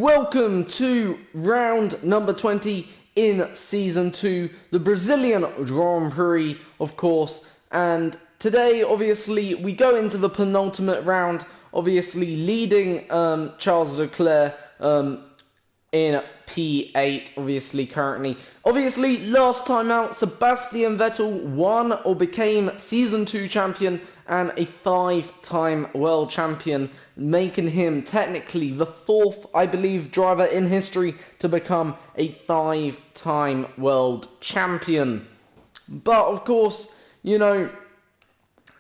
welcome to round number 20 in Season 2, the Brazilian Grand Prix, of course. And today, obviously, we go into the penultimate round, obviously leading Charles Leclerc in P8, obviously, currently. Obviously, last time out, Sebastian Vettel won or became Season 2 champion and a 5-time world champion, making him technically the 4th, I believe, driver in history to become a 5-time world champion. But, of course,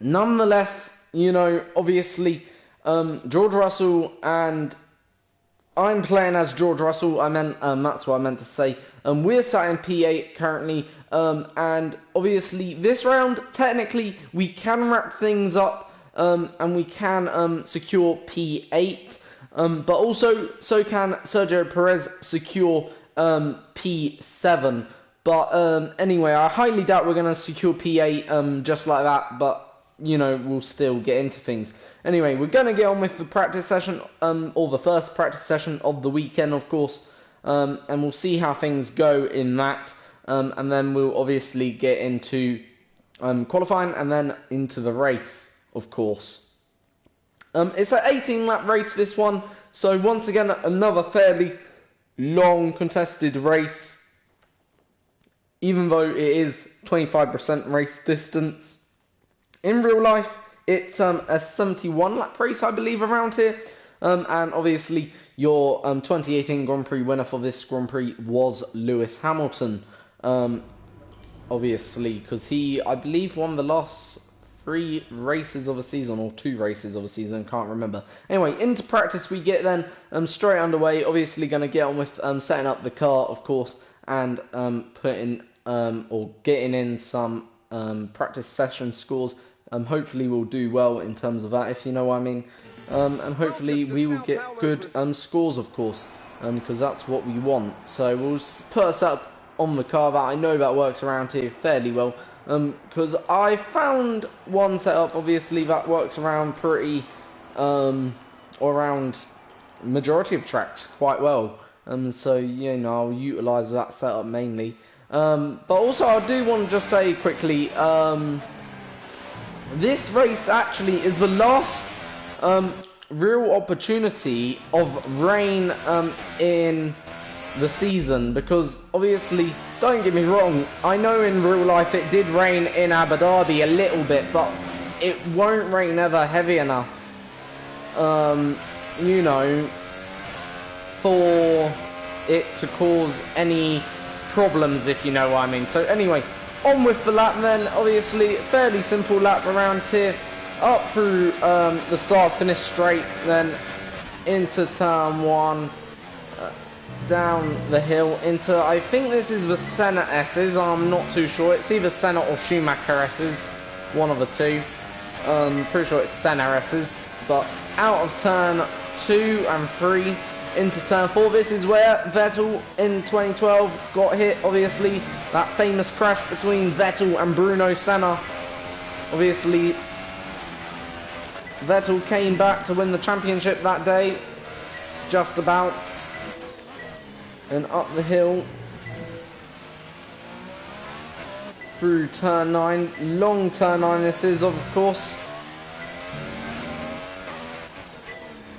nonetheless, obviously, George Russell and I'm playing as George Russell, that's what I meant to say. We're sat in P8 currently, and obviously this round, technically, we can wrap things up, and we can secure P8, but also, so can Sergio Perez secure P7. But anyway, I highly doubt we're going to secure P8 just like that, but we'll still get into things. Anyway, we're going to get on with the practice session, or the first practice session of the weekend, of course, and we'll see how things go in that, and then we'll obviously get into qualifying and then into the race, of course. It's an 18-lap race, this one, so once again, another fairly long contested race, even though it is 25% race distance. In real life, it's a 71-lap race, I believe, around here. And obviously, your 2018 Grand Prix winner for this Grand Prix was Lewis Hamilton. Obviously, because he, I believe, won the last 3 races of a season, or 2 races of a season, can't remember. Anyway, into practice we get then, straight underway. Obviously, going to get on with setting up the car, of course, and putting, or getting in some practice session scores. Hopefully we'll do well in terms of that, if you know what I mean. And hopefully we will get good scores, of course, because that's what we want. So we'll put us up on the car. That I know that works around here fairly well, because I found one setup, obviously, that works around pretty, or around majority of tracks quite well. So, I'll utilise that setup mainly. But also I do want to just say quickly, this race actually is the last real opportunity of rain in the season, because obviously, don't get me wrong, I know in real life it did rain in Abu Dhabi a little bit, but it won't rain ever heavy enough, for it to cause any problems, if you know what I mean. So anyway, on with the lap then. Obviously, fairly simple lap around here, up through the start, finish straight, then into turn 1, down the hill into, I think this is the Senna S's, I'm not too sure, it's either Senna or Schumacher S's, one of the two, pretty sure it's Senna S's, but out of turn 2 and 3, into turn 4, this is where Vettel in 2012 got hit, obviously, that famous crash between Vettel and Bruno Senna. Obviously, Vettel came back to win the championship that day, just about, and up the hill, through turn 9, long turn 9 this is, of course,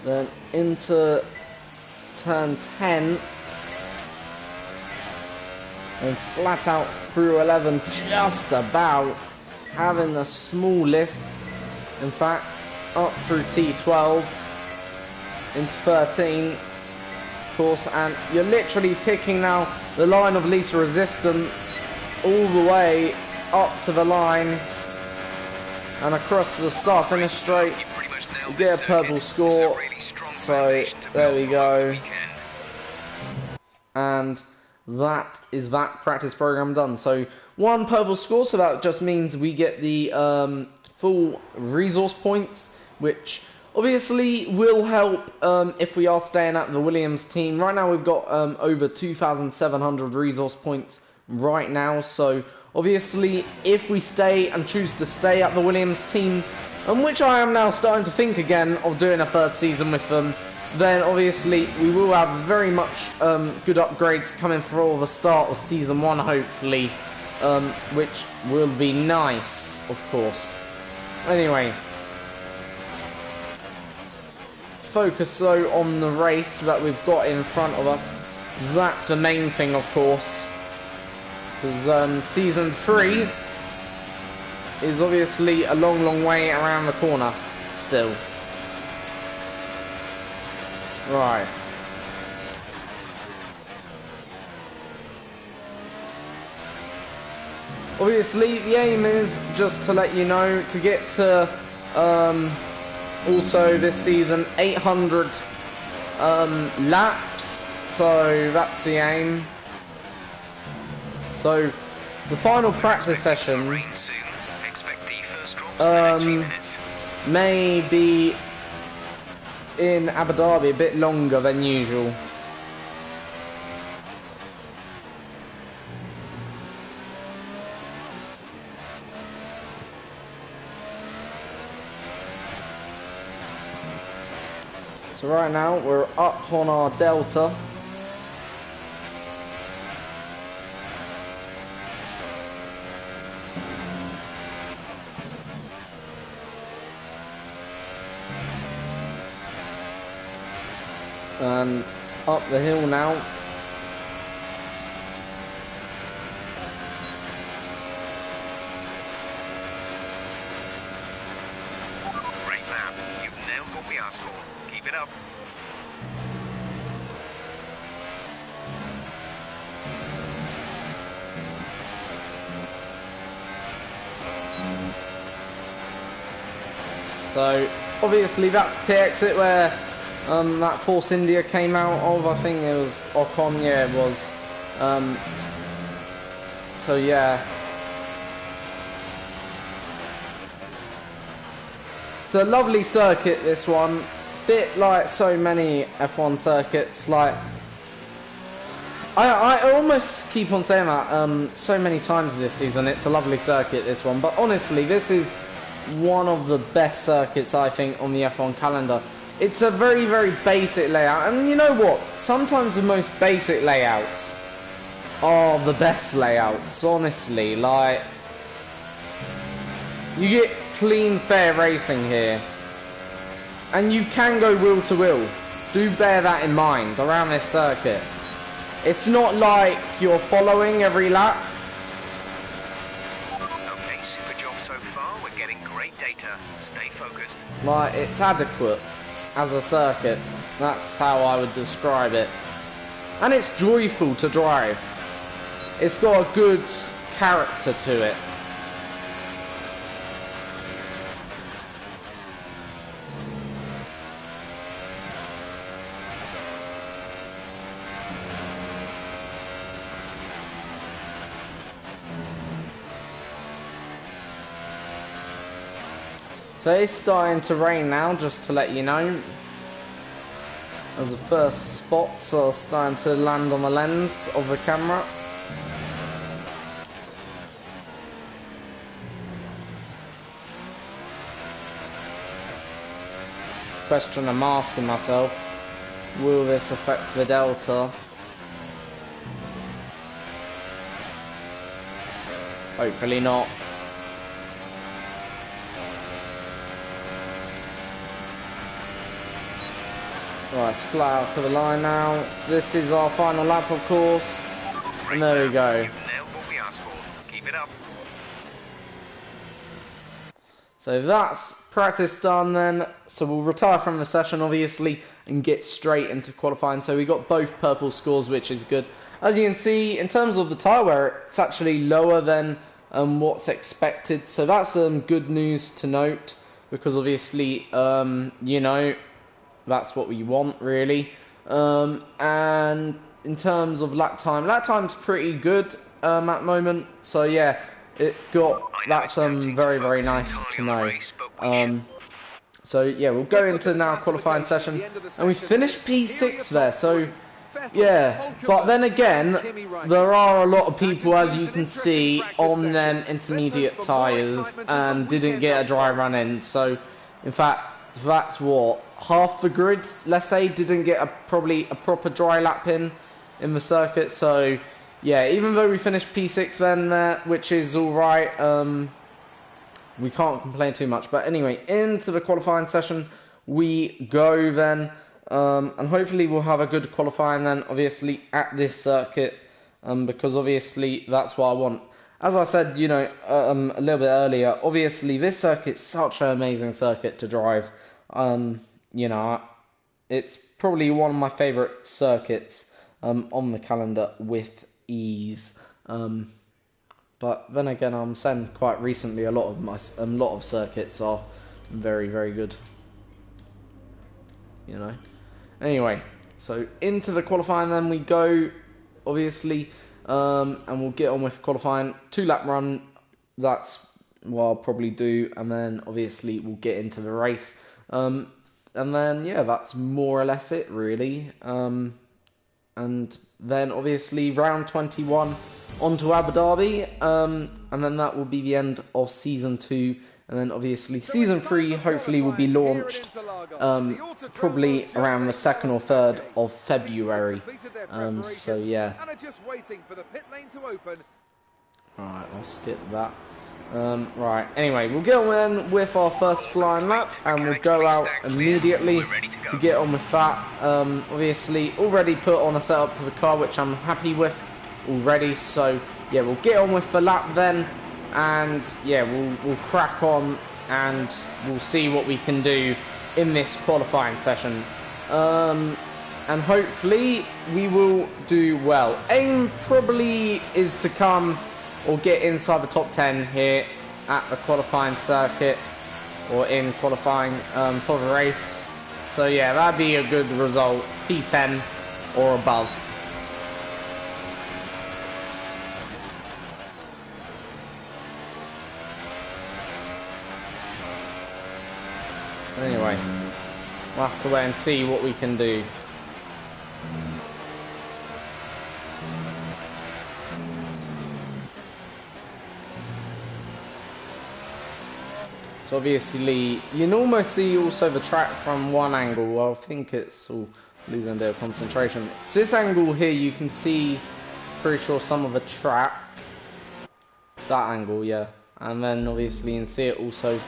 then into turn 10, and flat out through 11, just about having a small lift, in fact, up through T12 into 13, of course, and you're literally picking now the line of least resistance all the way up to the line and across the start finish straight. You get a purple score, so there we go, and that is that practice program done. So 1 purple score, so that just means we get the full resource points, which obviously will help if we are staying at the Williams team. Right now we've got over 2,700 resource points right now, so obviously if we stay and choose to stay at the Williams team, which I am now starting to think again of doing a 3rd season with them, then obviously we will have very much good upgrades coming for the start of Season 1, hopefully, which will be nice, of course. Anyway, focus though on the race that we've got in front of us. That's the main thing, of course, because Season 3 is obviously a long way around the corner still. Right. Obviously, the aim is, just to let you know, to get to, also this season, 800 laps. So that's the aim. So the final practice session may be in Abu Dhabi a bit longer than usual. So right now we're up on our delta. And up the hill now. Great lap. You've nailed what we asked for. Keep it up. So obviously that's pit exit where that Force India came out of. I think it was Ocon, yeah, it was. So yeah. It's a lovely circuit, this one. Bit like so many F1 circuits, like I almost keep on saying that so many times this season. It's a lovely circuit, this one, but honestly this is one of the best circuits I think on the F1 calendar. It's a very basic layout, and you know what? Sometimes the most basic layouts are the best layouts, honestly. Like, you get clean, fair racing here, and you can go wheel to wheel. Do bear that in mind around this circuit. It's not like you're following every lap. Okay, super job so far. We're getting great data. Stay focused. Like, it's adequate as a circuit. That's how I would describe it. And it's joyful to drive. It's got a good character to it. So it's starting to rain now, just to let you know. As the first spots are starting to land on the lens of the camera. Question I'm asking myself, will this affect the delta? Hopefully not. Right, it's flat out to the line now. This is our final lap, of course. And there we go. You've nailed what we asked for. Keep it up. So that's practice done then. So we'll retire from the session, obviously, and get straight into qualifying. So we got both purple scores, which is good. As you can see, in terms of the tyre wear, it's actually lower than what's expected. So that's good news to note, because obviously, you know, that's what we want, really. And in terms of lap time's pretty good at the moment. So yeah, that's very nice to know. So yeah, we'll go into now qualifying session, and we finished P6 there. So yeah, but then again, there are a lot of people, as you can see, on them intermediate tyres and didn't get a dry run in. So in fact, that's what half the grid, let's say, didn't get probably a proper dry lap in the circuit. So yeah, even though we finished P6 then there, which is all right, we can't complain too much. But anyway, into the qualifying session we go then, and hopefully we'll have a good qualifying then, obviously at this circuit, because obviously that's what I want. As I said, you know, a little bit earlier, obviously this circuit's such an amazing circuit to drive. You know, it's probably one of my favourite circuits on the calendar with ease. But then again, I'm saying quite recently a lot of circuits are very, very good. You know. Anyway, so into the qualifying then we go, obviously, and we'll get on with qualifying. 2-lap run, that's what I'll probably do, and then obviously we'll get into the race. And then yeah, that's more or less it really. And then obviously round 21 on to Abu Dhabi, and then that will be the end of season 2. And then obviously season 3 hopefully will be launched probably around the 2nd or 3rd of February. So yeah. Alright, I'll skip that. Right, anyway, we'll get on with our first flying lap, and we'll go out immediately to get on with that. Obviously already put on a setup to the car, which I'm happy with already. So yeah, we'll get on with the lap then. And yeah, we'll crack on, and we'll see what we can do in this qualifying session. And hopefully we will do well. Aim probably is to come or get inside the top 10 here at the qualifying circuit, or in qualifying for the race. So yeah, that'd be a good result, P10 or above. Anyway, we'll have to wait and see what we can do. So obviously, you can almost see also the track from one angle. Well, I think it's all losing a bit of concentration. So this angle here, you can see, pretty sure some of the track. That angle, yeah. And then obviously you can see it also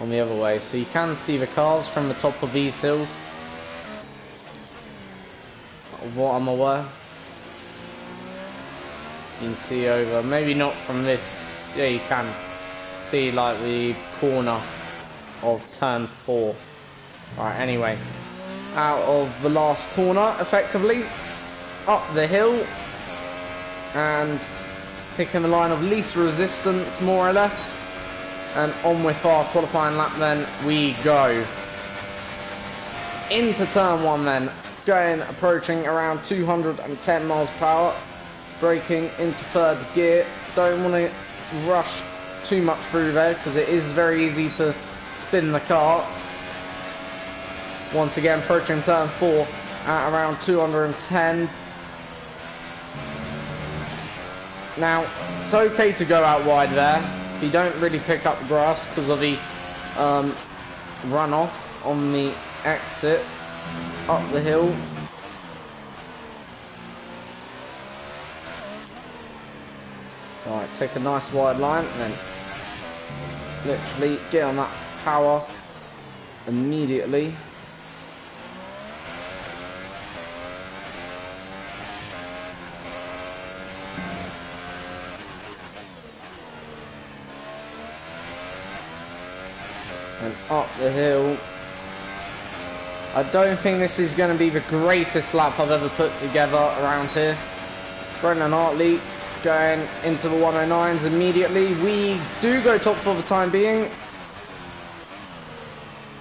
on the other way, so you can see the cars from the top of these hills, of what I'm aware. You can see over, maybe not from this, yeah, you can see like the corner of turn 4. Right, anyway, out of the last corner effectively, up the hill, and picking the line of least resistance more or less. And on with our qualifying lap then we go. Into turn 1 then, approaching around 210 miles per hour, braking into 3rd gear. Don't want to rush too much through there, because it is very easy to spin the car. Once again, approaching turn 4 at around 210. Now, it's okay to go out wide there. You don't really pick up the grass because of the runoff on the exit up the hill. Right, take a nice wide line and then literally get on that power immediately. And up the hill. I don't think this is going to be the greatest lap I've ever put together around here. Brendan Hartley going into the 109s immediately. We do go top for the time being.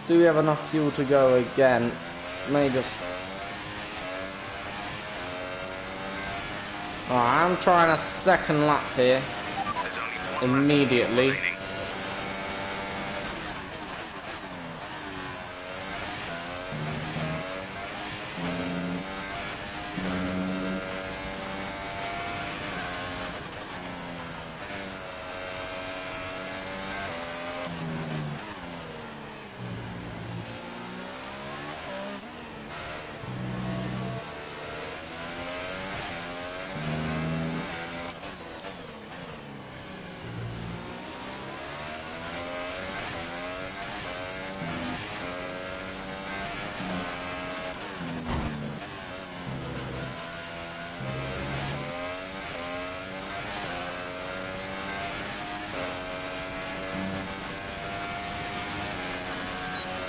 Do we have enough fuel to go again? Maybe just... Oh, I'm trying a second lap here. Immediately.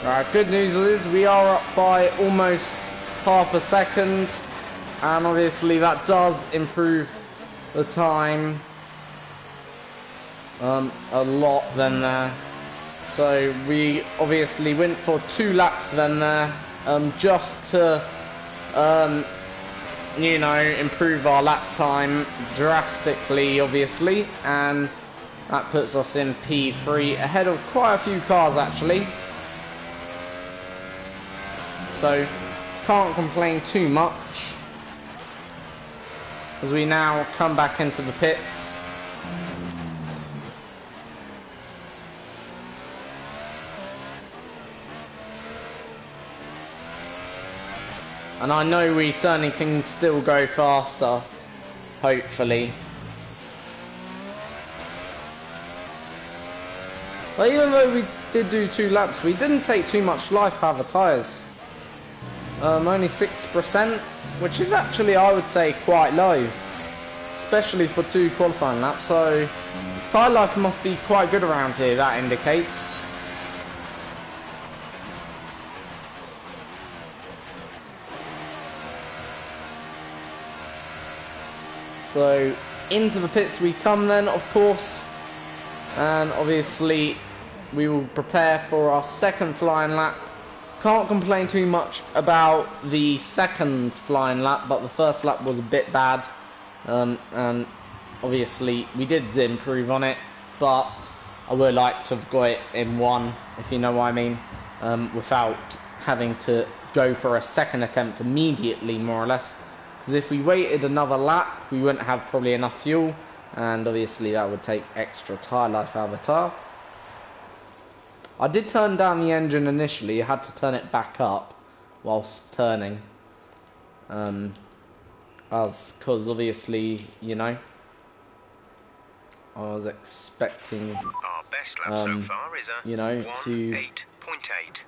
Right, good news is we are up by almost half a second, and obviously that does improve the time a lot then there. So we obviously went for 2 laps then there, just to you know, improve our lap time drastically obviously, and that puts us in P3 ahead of quite a few cars actually. So can't complain too much as we now come back into the pits. And I know we certainly can still go faster, hopefully. But even though we did do 2 laps, we didn't take too much life out of the tyres. Only 6%, which is actually, I would say, quite low. Especially for 2 qualifying laps, so tyre life must be quite good around here, that indicates. So into the pits we come then, of course, and obviously we will prepare for our second flying lap. Can't complain too much about the second flying lap, but the first lap was a bit bad, and obviously we did improve on it, but I would like to have got it in 1, if you know what I mean, without having to go for a second attempt immediately, more or less. Because if we waited another lap, we wouldn't have probably enough fuel, and obviously that would take extra tyre life out of the tyre. I did turn down the engine initially. I had to turn it back up whilst turning, because obviously, you know, I was expecting, Our best lap so far is a you know, to 1:08.8.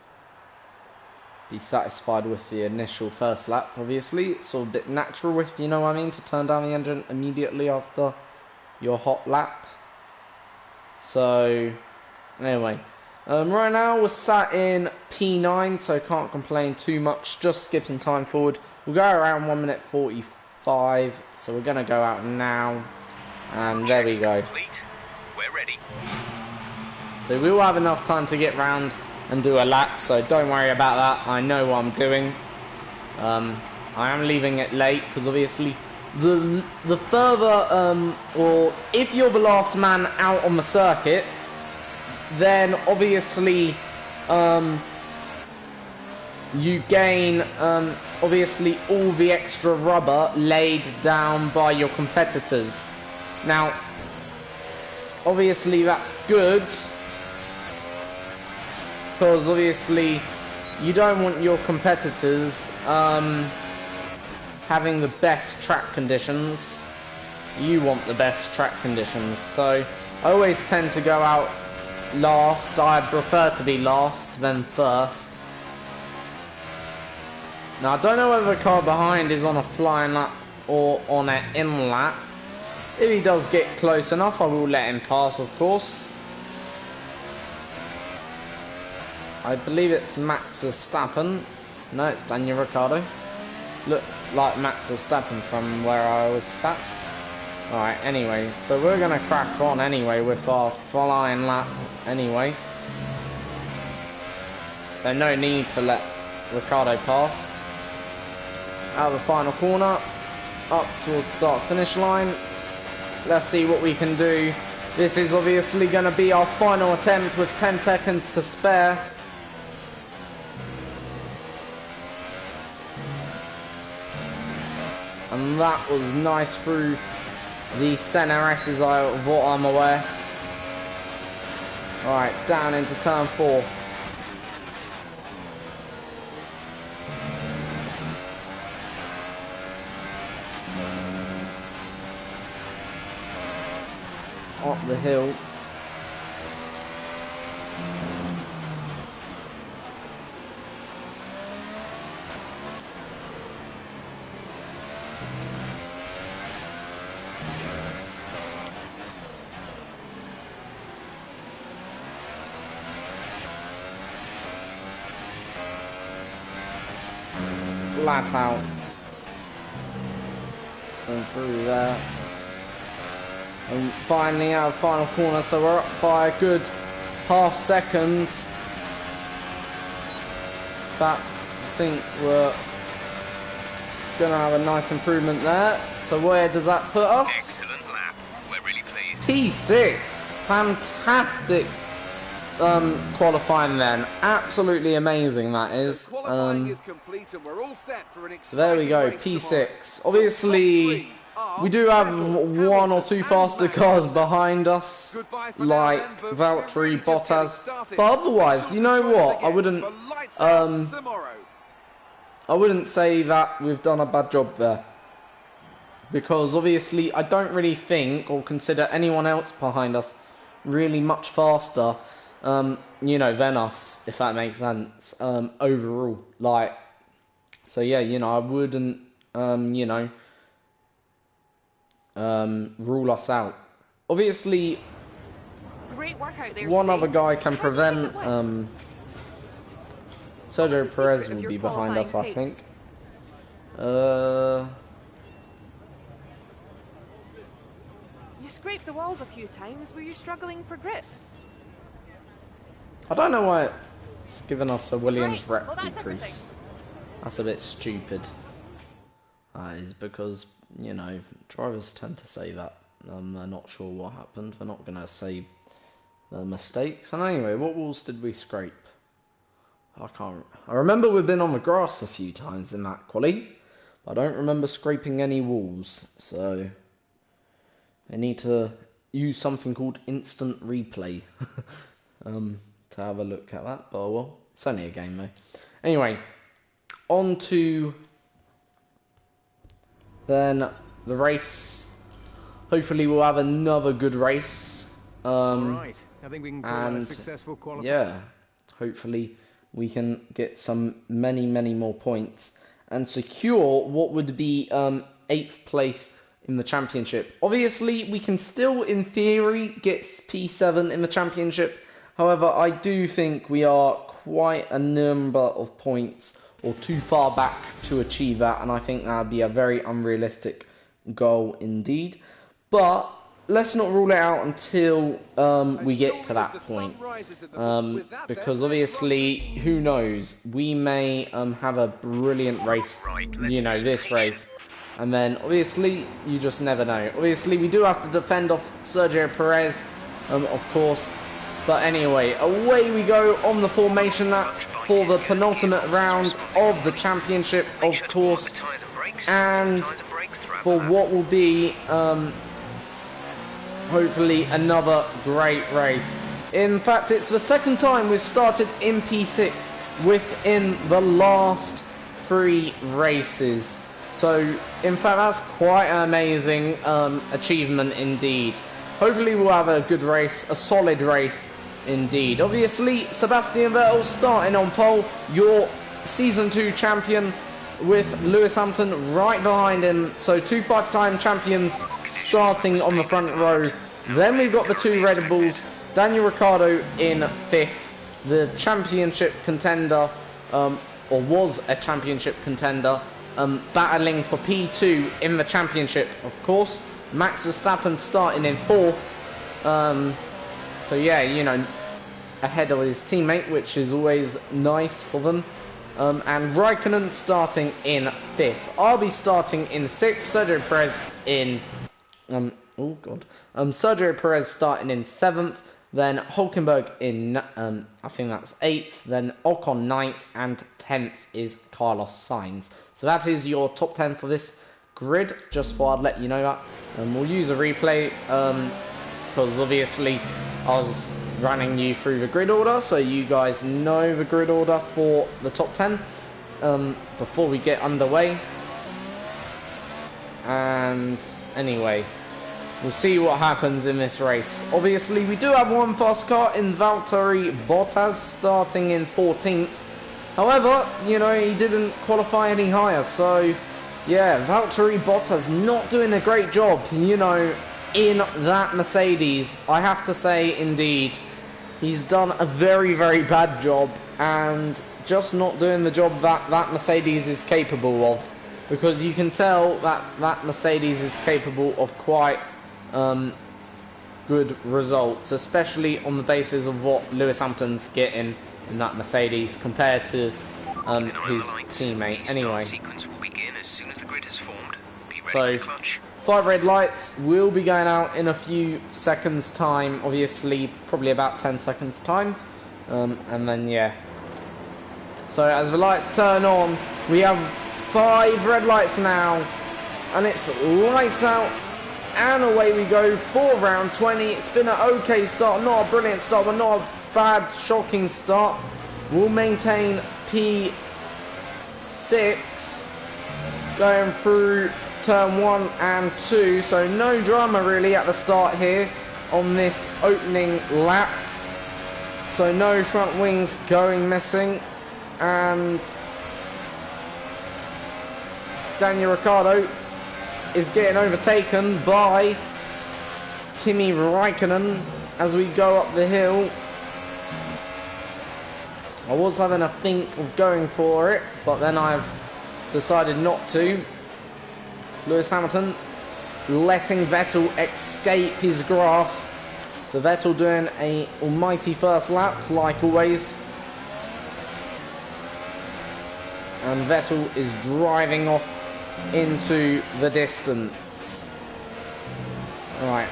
be satisfied with the initial first lap. Obviously it's sort of a bit natural, if you know what I mean, to turn down the engine immediately after your hot lap. So anyway, right now we're sat in P9, so can't complain too much, just skipping time forward. We'll go around 1 minute 45, so we're gonna go out now, and there we go. Complete. We're ready. So we will have enough time to get round and do a lap, so don't worry about that. I know what I'm doing. I am leaving it late because obviously the further or if you're the last man out on the circuit, then obviously you gain obviously all the extra rubber laid down by your competitors. Now obviously that's good, because obviously you don't want your competitors having the best track conditions. You want the best track conditions, so I always tend to go out last. I prefer to be last than first. Now I don't know whether the car behind is on a flying lap or on an in lap. If he does get close enough, I will let him pass, of course. I believe it's Max Verstappen. No, it's Daniel Ricciardo. Look like Max Verstappen from where I was sat. Alright, anyway, so we're going to crack on anyway with our flying lap anyway. So no need to let Ricciardo pass. Out of the final corner, up towards start finish line. Let's see what we can do. This is obviously going to be our final attempt with 10 seconds to spare. And that was nice through the center S's of what I'm aware. Alright, down into turn 4. Up the hill. flat out. And through there. And finally out of final corner, so we're up by a good half second. That, I think we're going to have a nice improvement there. So where does that put us? Excellent lap. We're really pleased. P6. Fantastic qualifying then. Absolutely amazing that is. So qualifying is complete and we're all set for an exciting So there we go, race P6. tomorrow. Obviously, we do have one or two faster cars behind us, like Valtteri, Bottas. But otherwise, you know what? I wouldn't say that we've done a bad job there. Because obviously, I don't really think or consider anyone else behind us really much faster, you know, than us, if that makes sense, overall. Like, so yeah, you know, I wouldn't, you know, rule us out. Obviously, great work out there one today. other guy can How do you think prevent, it went? Sergio What's the Perez secret of will your be behind us, I qualifying think. pace? You scraped the walls a few times. Were you struggling for grip? I don't know why it's given us a Williams Right, rep well, that's decrease. everything. That's a bit stupid. That is because, you know, drivers tend to say that. They're not sure what happened. We're not going to say the mistakes. And anyway, what walls did we scrape? I remember we've been on the grass a few times in that quali. But I don't remember scraping any walls. So I need to use something called instant replay. To have a look at that, but well, it's only a game though. Anyway, on to then the race. Hopefully we'll have another good race. Right. I think we can call that a successful qualifier. Yeah, hopefully we can get many more points and secure what would be 8th place in the championship. Obviously, we can still, in theory, get P7 in the championship. However, I do think we are quite a number of points or too far back to achieve that, and I think that would be a very unrealistic goal indeed. But let's not rule it out until we get to that point, because obviously, who knows, we may have a brilliant race, you know, this race, and then obviously, you just never know. Obviously, we do have to defend off Sergio Perez, of course. But anyway, away we go on the formation lap for the penultimate round of the championship, of course, and for what will be, hopefully, another great race. In fact, it's the second time we've started in P6 within the last 3 races. So, in fact, that's quite an amazing achievement indeed. Hopefully we'll have a good race, a solid race. Indeed. Obviously, Sebastian Vettel starting on pole, your Season 2 champion, with Lewis Hamilton right behind him. So 2 5-time champions starting on the front row. Then we've got the 2 Red Bulls, Daniel Ricciardo in 5th, the championship contender, or was a championship contender, battling for P2 in the championship, of course. Max Verstappen starting in 4th. So yeah, you know, ahead of his teammate, which is always nice for them. And Raikkonen starting in 5th. I'll be starting in 6th. Sergio Perez in... Sergio Perez starting in 7th. Then Hulkenberg in, I think that's 8th. Then Ocon 9th. And 10th is Carlos Sainz. So that is your top 10 for this grid. Just thought I'd let you know that. And we'll use a replay. Because obviously I was running you through the grid order, so you guys know the grid order for the top 10 before we get underway. And anyway, we'll see what happens in this race. Obviously, we do have one fast car in Valtteri Bottas starting in 14th. However, you know, he didn't qualify any higher, so yeah, Valtteri Bottas not doing a great job, you know, in that Mercedes. I have to say, indeed, he's done a very bad job, and just not doing the job that Mercedes is capable of, because you can tell that Mercedes is capable of quite good results, especially on the basis of what Lewis Hamilton's getting in that Mercedes compared to his teammate. Anyway, so 5 red lights will be going out in a few seconds time, obviously probably about 10 seconds time, and then yeah. So as the lights turn on, we have 5 red lights now, and it's lights out and away we go for round 20. It's been an okay start, not a brilliant start, but not a bad shocking start. We'll maintain P6 going through turn 1 and 2, so no drama really at the start here on this opening lap. So no front wings going missing, and Daniel Ricciardo is getting overtaken by Kimi Raikkonen as we go up the hill. I was having a think of going for it, but then I've decided not to. Lewis Hamilton letting Vettel escape his grasp. So Vettel doing a almighty first lap, like always. And Vettel is driving off into the distance. Right.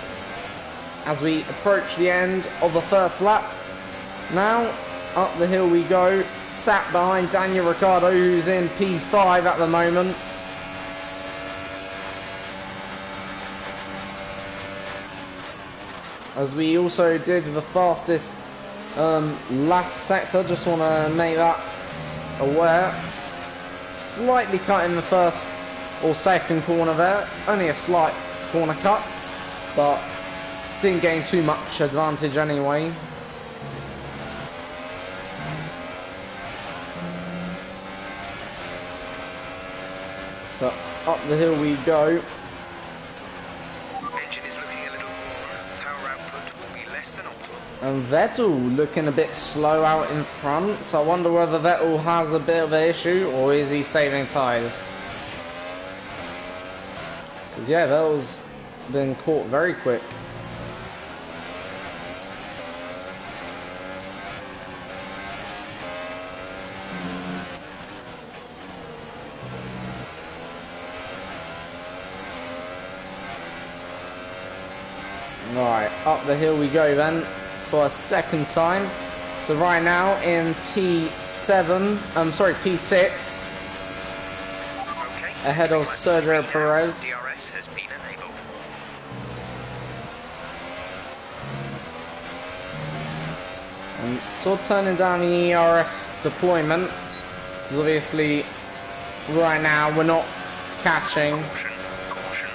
As we approach the end of the first lap, now up the hill we go, sat behind Daniel Ricciardo, who's in P5 at the moment. As we also did the fastest last sector, just want to make that aware. Slightly cut in the first or second corner there, only a slight corner cut, but didn't gain too much advantage anyway. So up the hill we go. Engine is looking a little warm. Power output will be less than optimal. And Vettel looking a bit slow out in front, so I wonder whether Vettel has a bit of an issue or is he saving tyres? Because yeah, Vettel's been caught very quick. Right, up the hill we go then for a second time. So right now in P6, Okay. ahead of Sergio Perez. DRS has been enabled. And sort of turning down the ERS deployment, because obviously right now we're not catching. Caution, caution.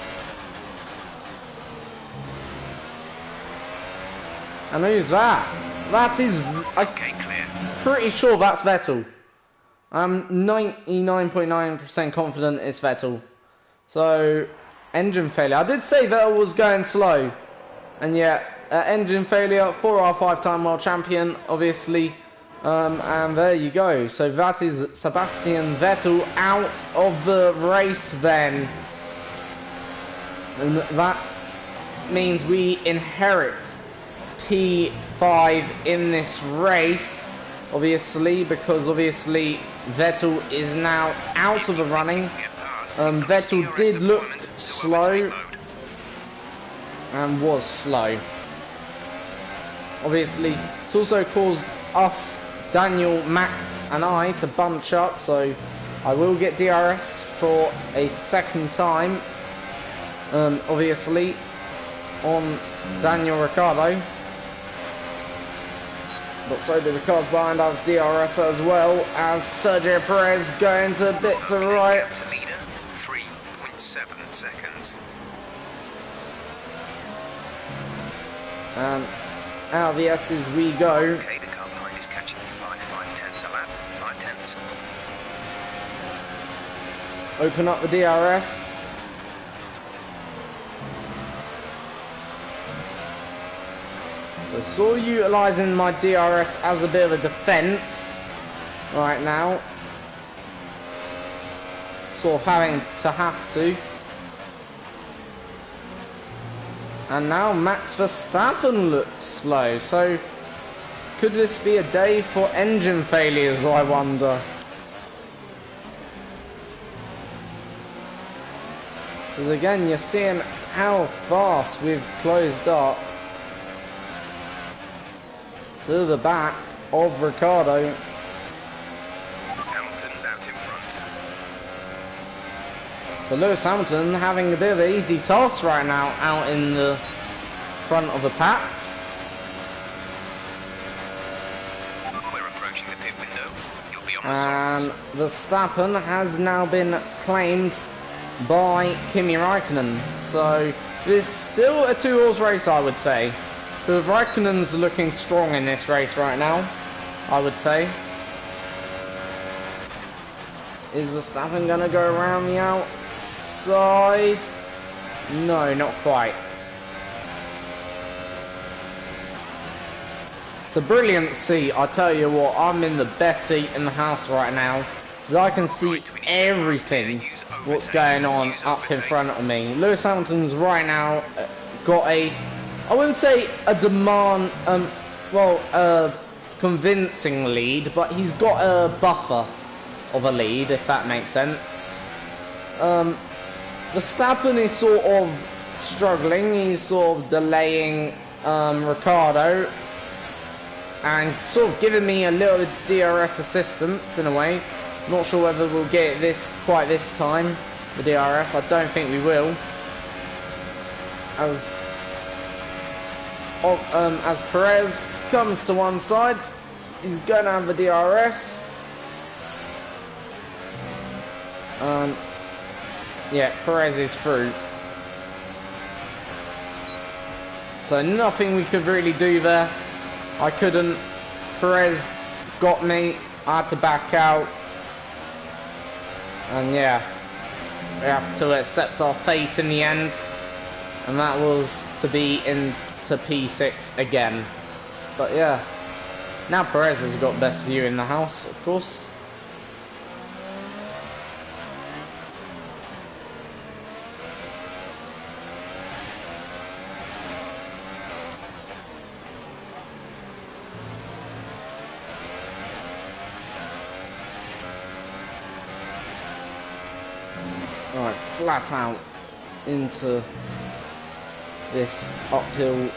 And who's that? That is, Okay, clear. pretty sure that's Vettel. I'm 99.9% confident it's Vettel. So, engine failure. I did say Vettel was going slow. And yeah, engine failure for our 5-time world champion, obviously. And there you go. So that is Sebastian Vettel out of the race then. And that means we inherit P5 in this race, obviously, because obviously Vettel is now out of the running. Vettel did look slow and was slow. Obviously, it's also caused us, Daniel, Max and I, to bunch up, so I will get DRS for a second time, obviously, on Daniel Ricciardo. But so do the cars behind have DRS as well, as Sergio Perez going to a bit to the right. To leader, 3.7 seconds. And out of the S's we go. Okay, the car behind is catching you by 5/10 a lap. 5/10. Open up the DRS. So still utilising my DRS as a bit of a defence. right now. Sort of having to. And now Max Verstappen looks slow, so could this be a day for engine failures, I wonder? Because again, you're seeing how fast we've closed up to the back of Ricciardo. Hamilton's out in front. So Lewis Hamilton having a bit of an easy task right now out in the front of the pack. We're approaching the pit window. You'll be on the And softs. Verstappen has now been claimed by Kimi Raikkonen. So there's still a two-horse race, I would say. The Raikkonen's looking strong in this race right now, I would say. Is Verstappen gonna go around the outside? No, not quite. It's a brilliant seat, I tell you what, I'm in the best seat in the house right now. Because I can see everything what's going on up in front of me. Lewis Hamilton's right now got a, I wouldn't say a convincing lead, but he's got a buffer of a lead, if that makes sense. Verstappen is sort of struggling, he's sort of delaying Ricciardo and sort of giving me a little DRS assistance in a way. Not sure whether we'll get this quite this time, the DRS. I don't think we will. As Perez comes to one side, he's going to have the DRS. Yeah, Perez is through. So nothing we could really do there. I couldn't. Perez got me. I had to back out. And yeah, we have to accept our fate in the end. And that was to be into P6 again. But yeah, now Perez has got best view in the house, of course. Alright, flat out into this uphill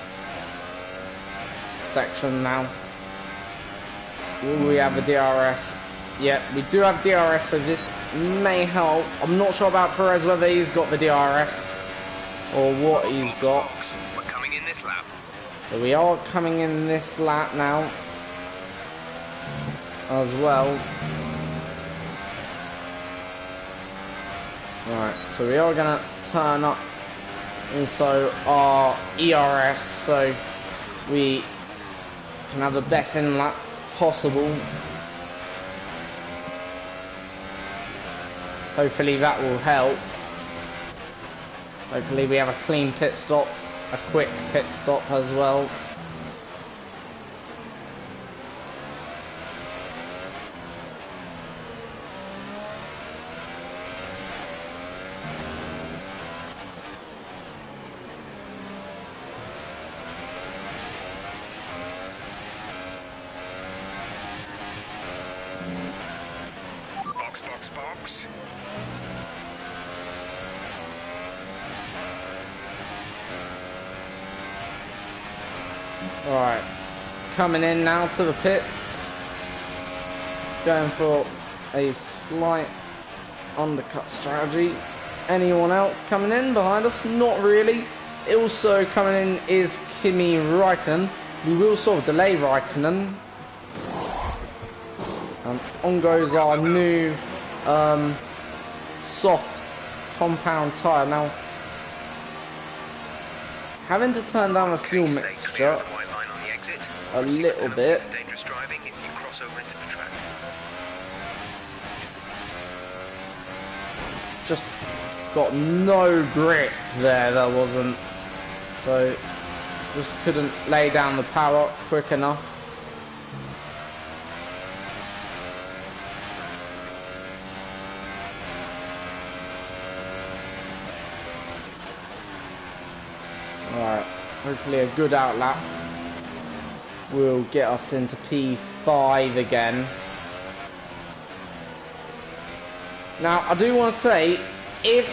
section now. Will we have a DRS? Yeah, we do have DRS, so this may help. I'm not sure about Perez, whether he's got the DRS or what he's got. We're coming in this lap. So we are coming in this lap now as well. Right, so we are going to turn up also our ERS so we can have the best in lap possible. Hopefully that will help. Hopefully we have a clean pit stop, a quick pit stop as well. Box. Alright, coming in now to the pits. Going for a slight undercut strategy. Anyone else coming in behind us? Not really. Also coming in is Kimi Raikkonen. We will sort of delay Raikkonen. On goes our new soft compound tyre. Now, having to turn down the fuel mixture a little bit. Dangerous driving if you cross over into the track. Just got no grip there wasn't. So, just couldn't lay down the power quick enough. Alright, hopefully a good outlap will get us into P5 again. Now, I do want to say, if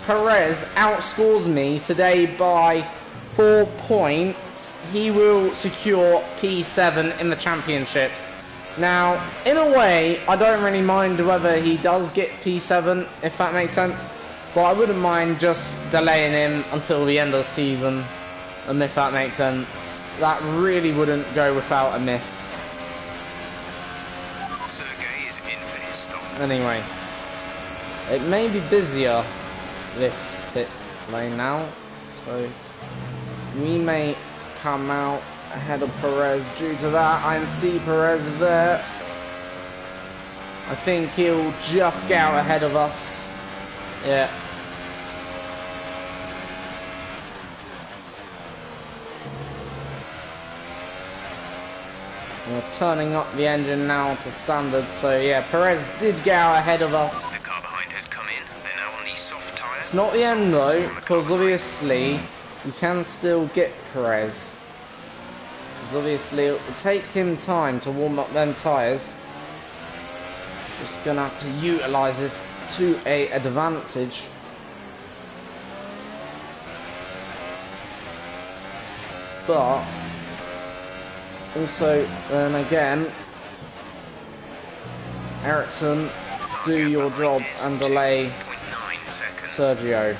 Perez outscores me today by 4 points, he will secure P7 in the championship. Now, in a way, I don't really mind whether he does get P7, if that makes sense. But I wouldn't mind just delaying him until the end of the season, and if that makes sense. That really wouldn't go without a miss. Sergey is in for his stop. Anyway, it may be busier, this pit lane now, so we may come out ahead of Perez due to that. I can see Perez there. I think he'll just get out ahead of us. Yeah. We're turning up the engine now to standard, so yeah, Perez did get out ahead of us. The car behind has come in. They're now on the soft tyre. It's not the end though, because obviously you can still get Perez. Because obviously it will take him time to warm up them tyres. Just gonna have to utilise this to a advantage. But also, then again, Ericsson, do your job and delay 2.9 seconds. Sergio.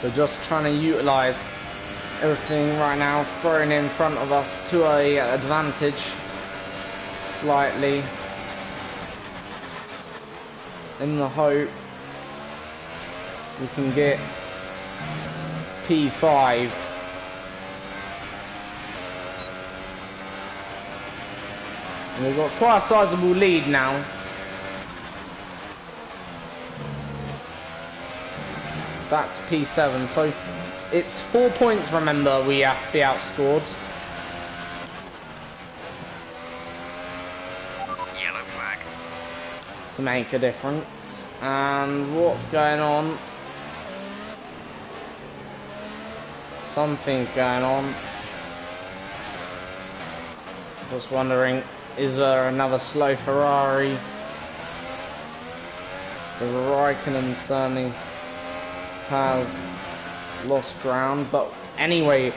So just trying to utilise everything right now, throwing in front of us to a advantage slightly, in the hope we can get P5. And we've got quite a sizable lead now. Back to P7, so it's 4 points, remember, we have to be outscored. Yellow flag. To make a difference. And what's going on? Something's going on. Just wondering, is there another slow Ferrari? The Raikkonen certainly has lost ground, but anyway,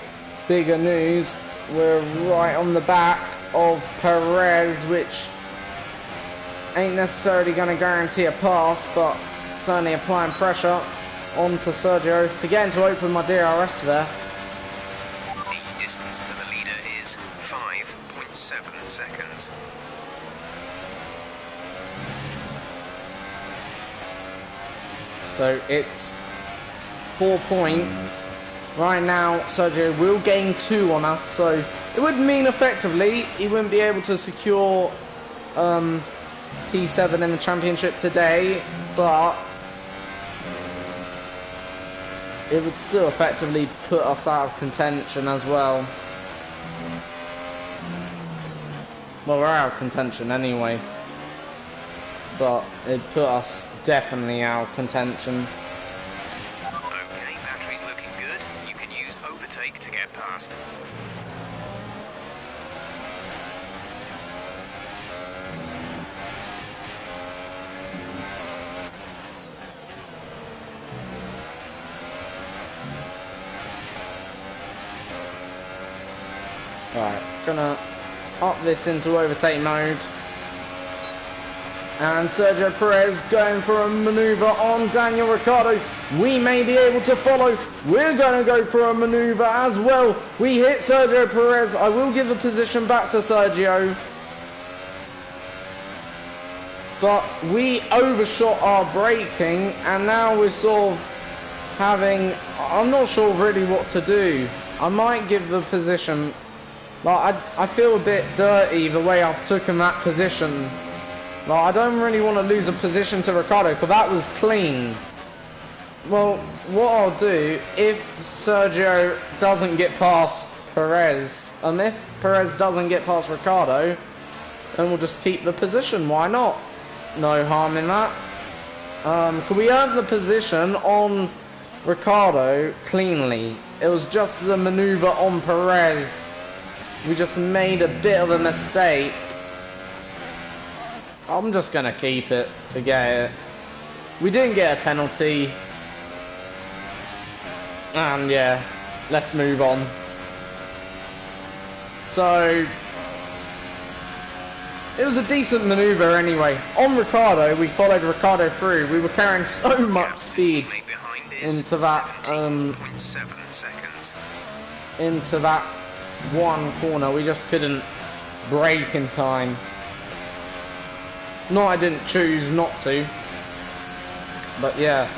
bigger news, we're right on the back of Perez, which ain't necessarily going to guarantee a pass, but certainly applying pressure onto Sergio, forgetting to open my DRS there. The distance to the leader is 5.7 seconds. So it's 4 points. Right now, Sergio will gain 2 on us, so it would mean effectively he wouldn't be able to secure P7 in the championship today, but it would still effectively put us out of contention as well. Well, we're out of contention anyway, but it'd put us definitely out of contention. Okay, battery's looking good. You can use overtake to get past. Right, gonna up this into overtake mode. And Sergio Perez going for a manoeuvre on Daniel Ricciardo. We may be able to follow. We're going to go for a manoeuvre as well. We hit Sergio Perez. I will give the position back to Sergio. But we overshot our braking, and now we're sort of having... I'm not sure really what to do. I might give the position... Like, I feel a bit dirty the way I've taken that position. Like, I don't really want to lose a position to Ricciardo, because that was clean. Well, what I'll do, if Sergio doesn't get past Perez, and if Perez doesn't get past Ricciardo, then we'll just keep the position. Why not? No harm in that. Could we earn the position on Ricardo cleanly. It was just the maneuver on Perez. We just made a bit of a mistake. I'm just gonna keep it. Forget it. We didn't get a penalty. And yeah, let's move on. So, it was a decent maneuver anyway. On Ricardo, we followed Ricardo through. We were carrying so much speed into that into that one corner. We just couldn't brake in time. No, I didn't choose not to. But yeah.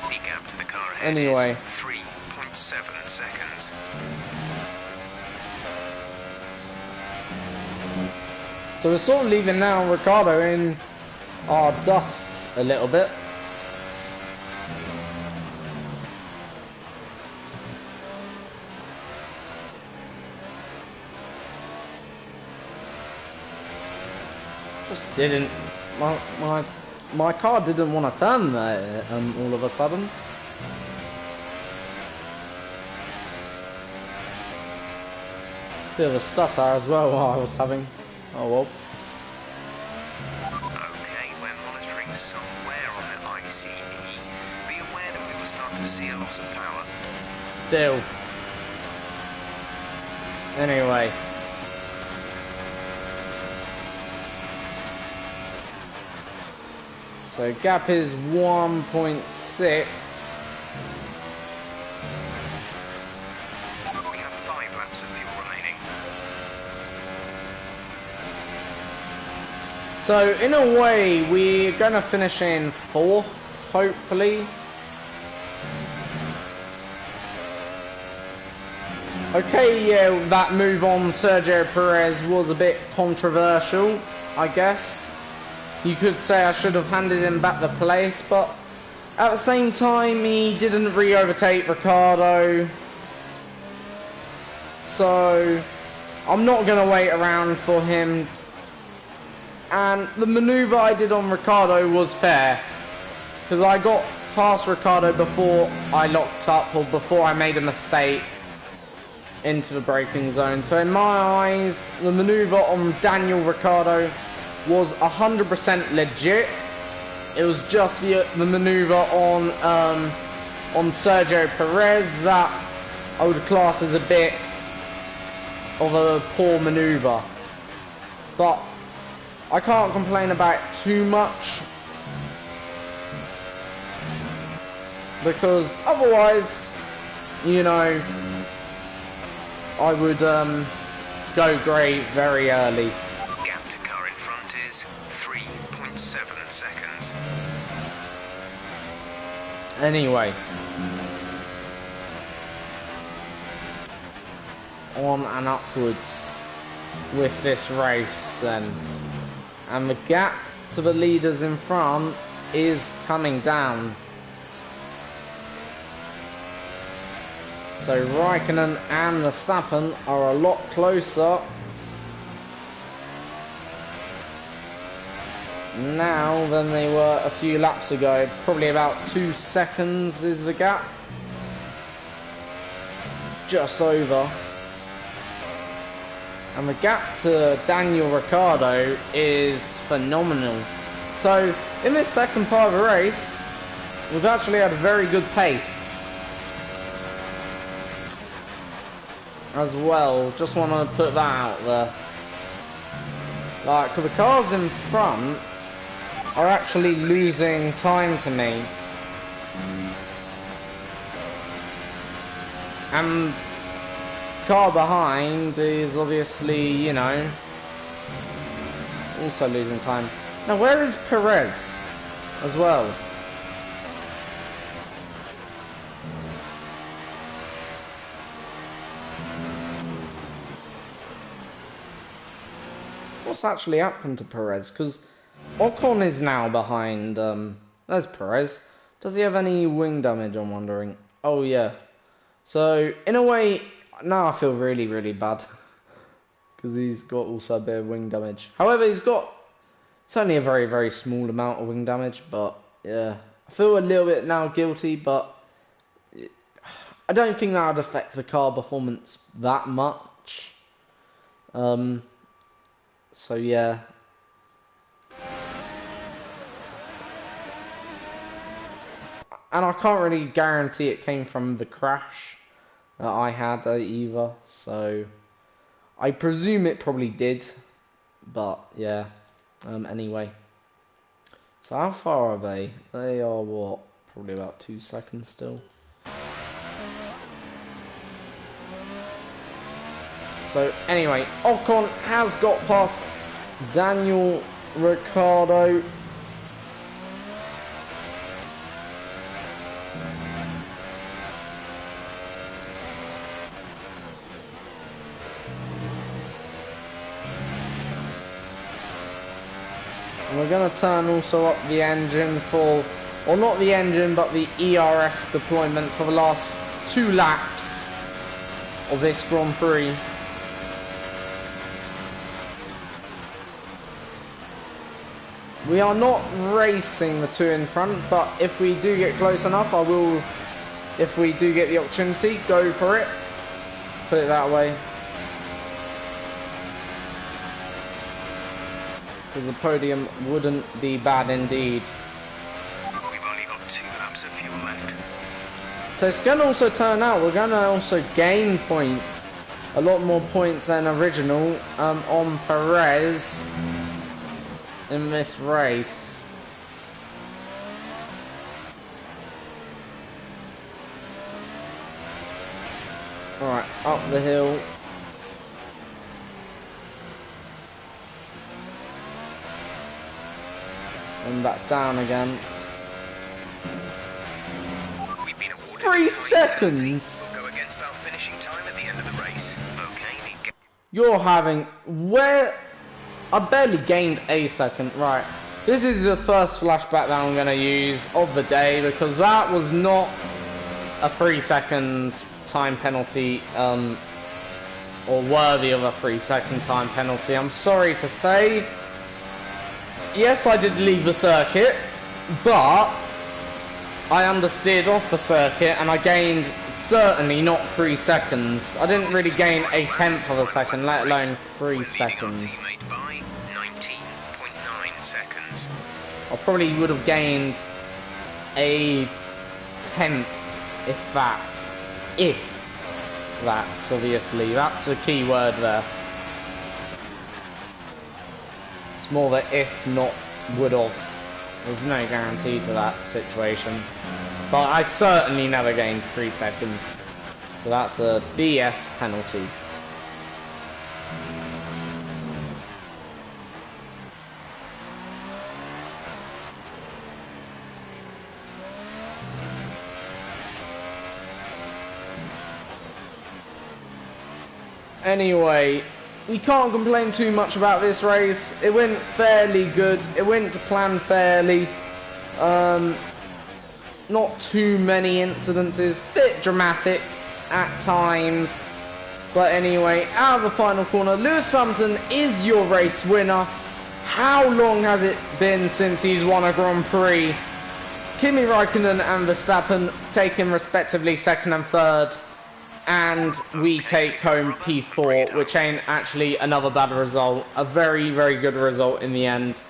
The gap to the car ahead Anyway. is 3.7 seconds. So we're sort of leaving now Ricardo in our dust a little bit. Just didn't, my car didn't want to turn there all of a sudden. Bit of a stutter as well while I was having. Oh well. Okay, we're monitoring somewhere on the ICE. Be aware that we will start to see a loss of power. Still. Anyway. So gap is 1.6. We have 5 laps of fuel remaining. So in a way, we're gonna finish in 4th, hopefully. Okay, yeah, that move on Sergio Perez was a bit controversial, I guess. You could say I should have handed him back the place, but at the same time, he didn't re-overtake Ricardo. So I'm not going to wait around for him. And the maneuver I did on Ricardo was fair, because I got past Ricardo before I locked up or before I made a mistake into the braking zone. So in my eyes, the maneuver on Daniel Ricciardo was 100% legit. It was just the maneuver on Sergio Perez that I would class as a bit of a poor maneuver. But I can't complain about it too much, because otherwise, you know, I would go grey very early. Gap to car in front is 3.7 seconds. Anyway, on and upwards with this race then. And the gap to the leaders in front is coming down. So Raikkonen and Verstappen are a lot closer now than they were a few laps ago. Probably about 2 seconds is the gap. Just over. And the gap to Daniel Ricciardo is phenomenal. So in this second part of the race, we've actually had a very good pace as well. Just want to put that out there. Like, the cars in front are actually losing time to me. And car behind is obviously, you know, also losing time. Now, where is Perez as well? What's actually happened to Perez? Because Ocon is now behind. There's Perez. Does he have any wing damage, I'm wondering? Oh, yeah. So, in a way, now I feel really, really bad. Because he's got also a bit of wing damage. However, it's only a very, very small amount of wing damage. But, yeah. I feel a little bit now guilty, but I don't think that would affect the car performance that much. So yeah. And I can't really guarantee it came from the crash that I had either, so I presume it probably did, but yeah. Anyway, so how far are they? They are what? Probably about 2 seconds still. So anyway, Ocon has got past Daniel Ricciardo. We're going to turn also up the engine for, or not the engine, but the ERS deployment for the last 2 laps of this Grand Prix. We are not racing the 2 in front, but if we do get close enough, I will, if we do get the opportunity, go for it. Put it that way. Because the podium wouldn't be bad indeed. We've only got 2 laps of fuel left. So it's going to also turn out, we're going to also gain points. A lot more points than original on Perez in this race. Alright, up the hill. And back down again. We've been awarded 3 a time seconds! penalty. We'll go against our finishing time at the end of the race. Okay, You're having... Where... I barely gained a second. Right. This is the first flashback that I'm going to use of the day, because that was not a 3-second time penalty, or worthy of a 3-second time penalty. I'm sorry to say. Yes, I did leave the circuit, but I understeered off the circuit and I gained certainly not 3 seconds. I didn't really gain a tenth of a second, let alone 3 seconds. by 19.9 seconds. I probably would have gained a tenth, if that. If that, obviously. That's a key word there. It's more the if, not would have. There's no guarantee to that situation. But I certainly never gained 3 seconds. So that's a BS penalty. Anyway, we can't complain too much about this race. It went fairly good. It went to plan fairly. Not too many incidences. Bit dramatic at times. But anyway, out of the final corner, Lewis Hamilton is your race winner. How long has it been since he's won a Grand Prix? Kimi Raikkonen and Verstappen taking respectively 2nd and 3rd. And we take home P4, which ain't actually another bad result. A very, very good result in the end.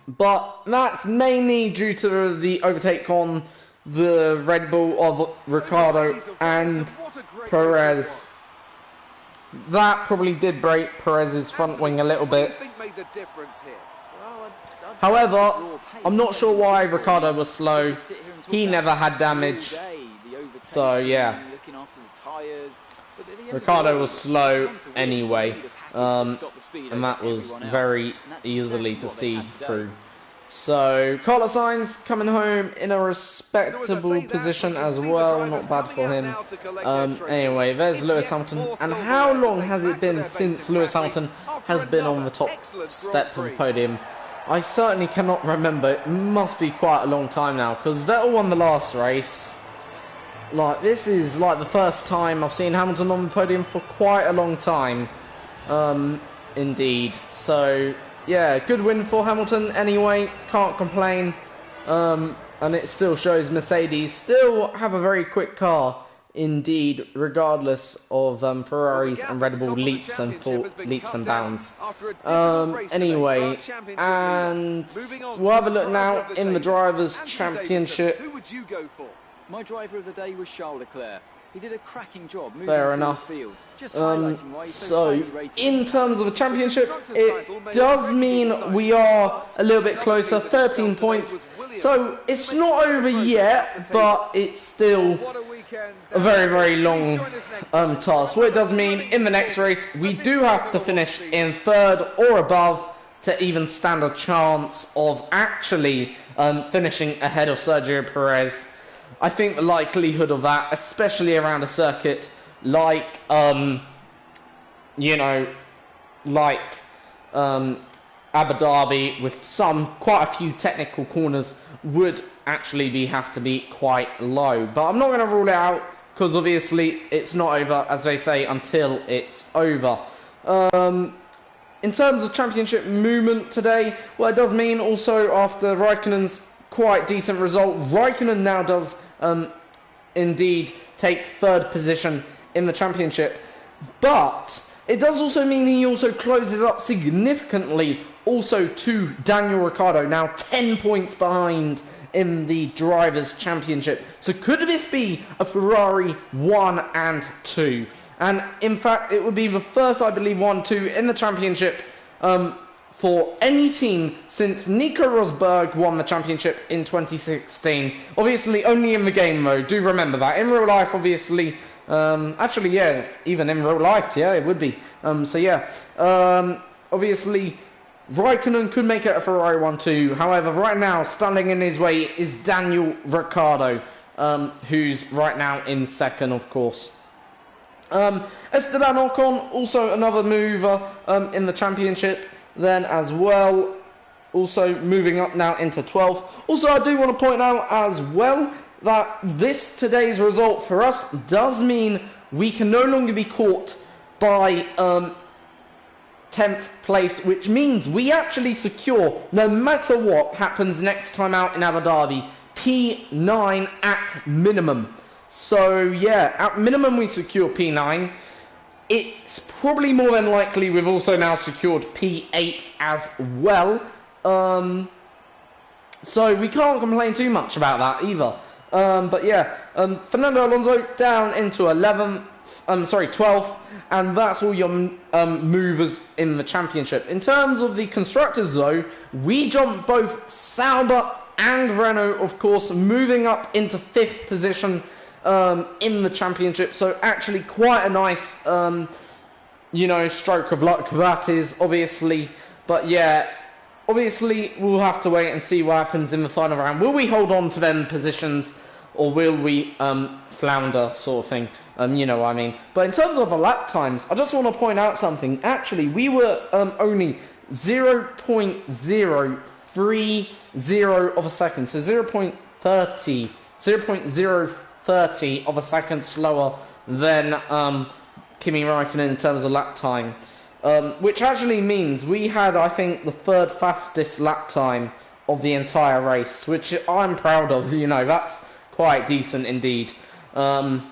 But that's mainly due to the overtake on the Red Bull of Ricciardo and Perez. That probably did break Perez's front wing a little bit. However, I'm not sure why Ricciardo was slow. He never had damage. So yeah, Ricciardo was slow anyway, and that was very easily to see through. So Carlos Sainz coming home in a respectable position as well, not bad for him. Anyway, there's Lewis Hamilton. And how long has it been since Lewis Hamilton has been on the top step of the podium? I certainly cannot remember. It must be quite a long time now, because Vettel won the last race. Like, this is like the first time I've seen Hamilton on the podium for quite a long time. Indeed. So yeah, good win for Hamilton anyway, can't complain. And it still shows Mercedes still have a very quick car indeed, regardless of Ferraris and Red Bull leaps and bounds. Anyway, and we'll have a look now in the Drivers' Championship. Who would you go for? My driver of the day was Charles Leclerc. He did a cracking job moving Fair through enough. the field. Just highlighting why he's so highly rated. In terms of a championship, it does mean we are a little bit closer, 13 points. So it's not over yet, but it's still a very, very long task. What it does mean, in the next race, we do have to finish in third or above to even stand a chance of actually finishing ahead of Sergio Perez. I think the likelihood of that, especially around a circuit like, you know, like Abu Dhabi, with quite a few technical corners, would actually have to be quite low. But I'm not going to rule it out, because obviously it's not over, as they say, until it's over. In terms of championship movement today, well, it does mean also after Raikkonen's quite decent result, Raikkonen now does indeed take third position in the championship, but it does also mean he also closes up significantly also to Daniel Ricciardo, now 10 points behind in the Drivers' Championship. So could this be a Ferrari 1 and 2? And in fact, it would be the first, I believe, 1-2 in the championship for any team since Nico Rosberg won the championship in 2016. Obviously, only in the game mode. Do remember that. In real life, obviously, actually, yeah, even in real life, yeah, it would be. So yeah, obviously, Raikkonen could make it a Ferrari 1-2. However, right now, standing in his way is Daniel Ricciardo, who's right now in second, of course. Esteban Ocon, also another mover in the championship then as well, also moving up now into 12th. Also, I do want to point out as well that today's result for us does mean we can no longer be caught by 10th place, which means we actually secure, no matter what happens next time out in Abu Dhabi, P9 at minimum. So yeah, at minimum we secure P9. It's probably more than likely we've also now secured P8 as well. So we can't complain too much about that either. But yeah, Fernando Alonso down into 12th, and that's all your movers in the championship. In terms of the constructors though, we jumped both Sauber and Renault, of course, moving up into 5th position in the championship. So actually quite a nice, you know, stroke of luck that is, obviously. But yeah, obviously we'll have to wait and see what happens in the final round. Will we hold on to them positions, or will we flounder, sort of thing? You know what I mean. But in terms of the lap times, I just want to point out something. Actually, we were only 0.030 of a second, so 0.030 of a second slower than Kimi Raikkonen in terms of lap time, which actually means we had, I think, the 3rd fastest lap time of the entire race, which I'm proud of. You know, that's quite decent indeed. And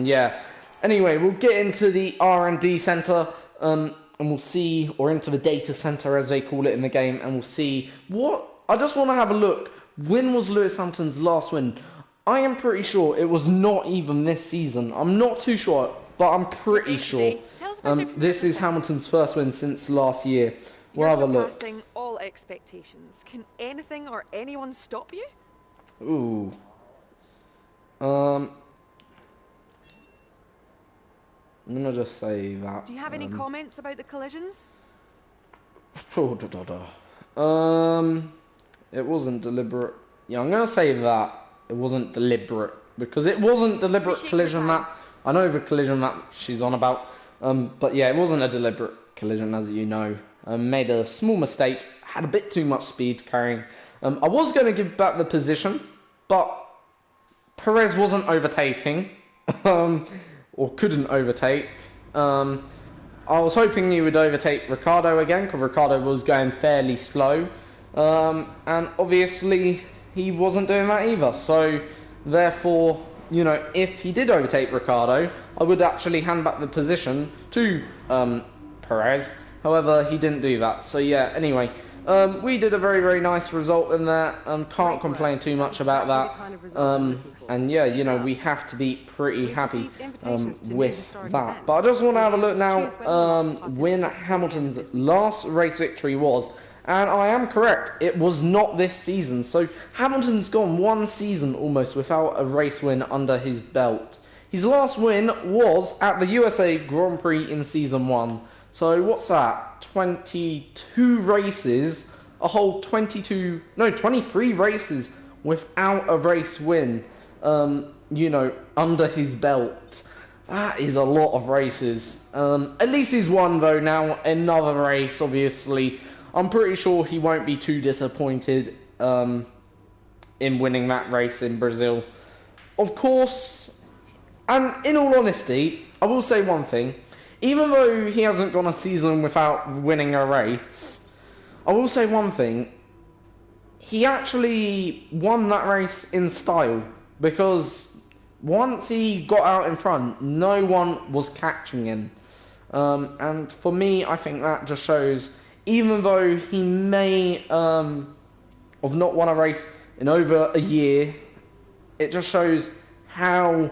yeah, anyway, we'll get into the R&D center, and we'll see, or into the data center as they call it in the game, and we'll see what. I just want to have a look. When was Lewis Hamilton's last win? I am pretty sure it was not even this season. I'm not too sure, but I'm pretty sure this is Hamilton's first win since last year. We'll have a look. You're surpassing all expectations. Can anything or anyone stop you? Ooh. I'm gonna just say that. Do you have any comments about the collisions? It wasn't deliberate. Yeah, I'm gonna say that. It wasn't deliberate, because it wasn't deliberate collision map. I know the collision map she's on about, but yeah, it wasn't a deliberate collision, as you know. Made a small mistake, had a bit too much speed carrying. I was going to give back the position, but Perez wasn't overtaking, or couldn't overtake. I was hoping he would overtake Ricciardo again, because Ricciardo was going fairly slow. And obviously, he wasn't doing that either. So therefore, you know, if he did overtake Ricciardo, I would actually hand back the position to Perez. However, he didn't do that. So yeah, anyway, we did a very, very nice result in there. Can't complain too much about that. And yeah, you know, we have to be pretty happy with that. But I just want to have a look now when Hamilton's last race victory was. And I am correct, it was not this season. So Hamilton's gone one season almost without a race win under his belt. His last win was at the USA Grand Prix in Season 1. So what's that? 22 races, a whole 23 races without a race win, you know, under his belt. That is a lot of races. At least he's won though now, another race obviously. I'm pretty sure he won't be too disappointed in winning that race in Brazil. Of course, and in all honesty, I will say one thing. Even though he hasn't gone a season without winning a race, I will say one thing. He actually won that race in style, because once he got out in front, no one was catching him. And for me, I think that just shows, even though he may have not won a race in over a year, it just shows how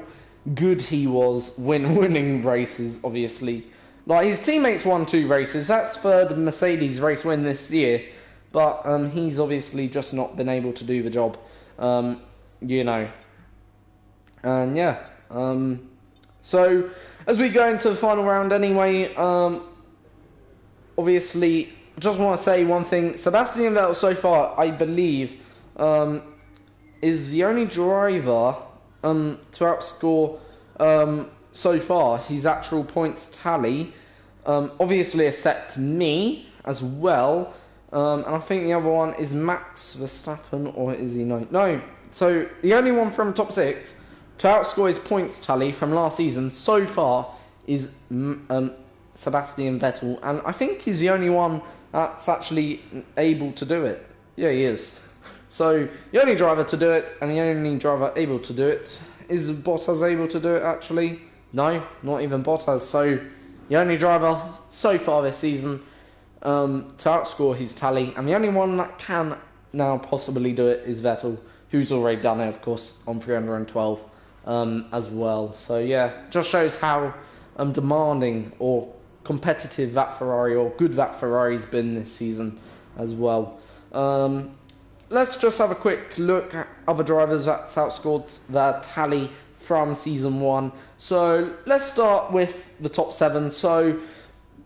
good he was when winning races, obviously. Like, his teammates won 2 races, that's third Mercedes race win this year, but he's obviously just not been able to do the job, you know. And yeah, so as we go into the final round anyway, obviously, I just want to say one thing. Sebastian Vettel so far, I believe, is the only driver to outscore so far his actual points tally, obviously except me as well, and I think the other one is Max Verstappen, or is he no, so the only one from top 6 to outscore his points tally from last season so far is Sebastian Vettel, and I think he's the only one that's actually able to do it. Yeah, he is. So the only driver to do it, and the only driver able to do it, is Bottas able to do it actually? No, not even Bottas. So the only driver so far this season to outscore his tally, and the only one that can now possibly do it is Vettel, who's already done it, of course, on 312 as well. So yeah, just shows how demanding or competitive that Ferrari, or good that Ferrari's been this season as well. Let's just have a quick look at other drivers that's outscored their tally from Season 1. So let's start with the top 7. So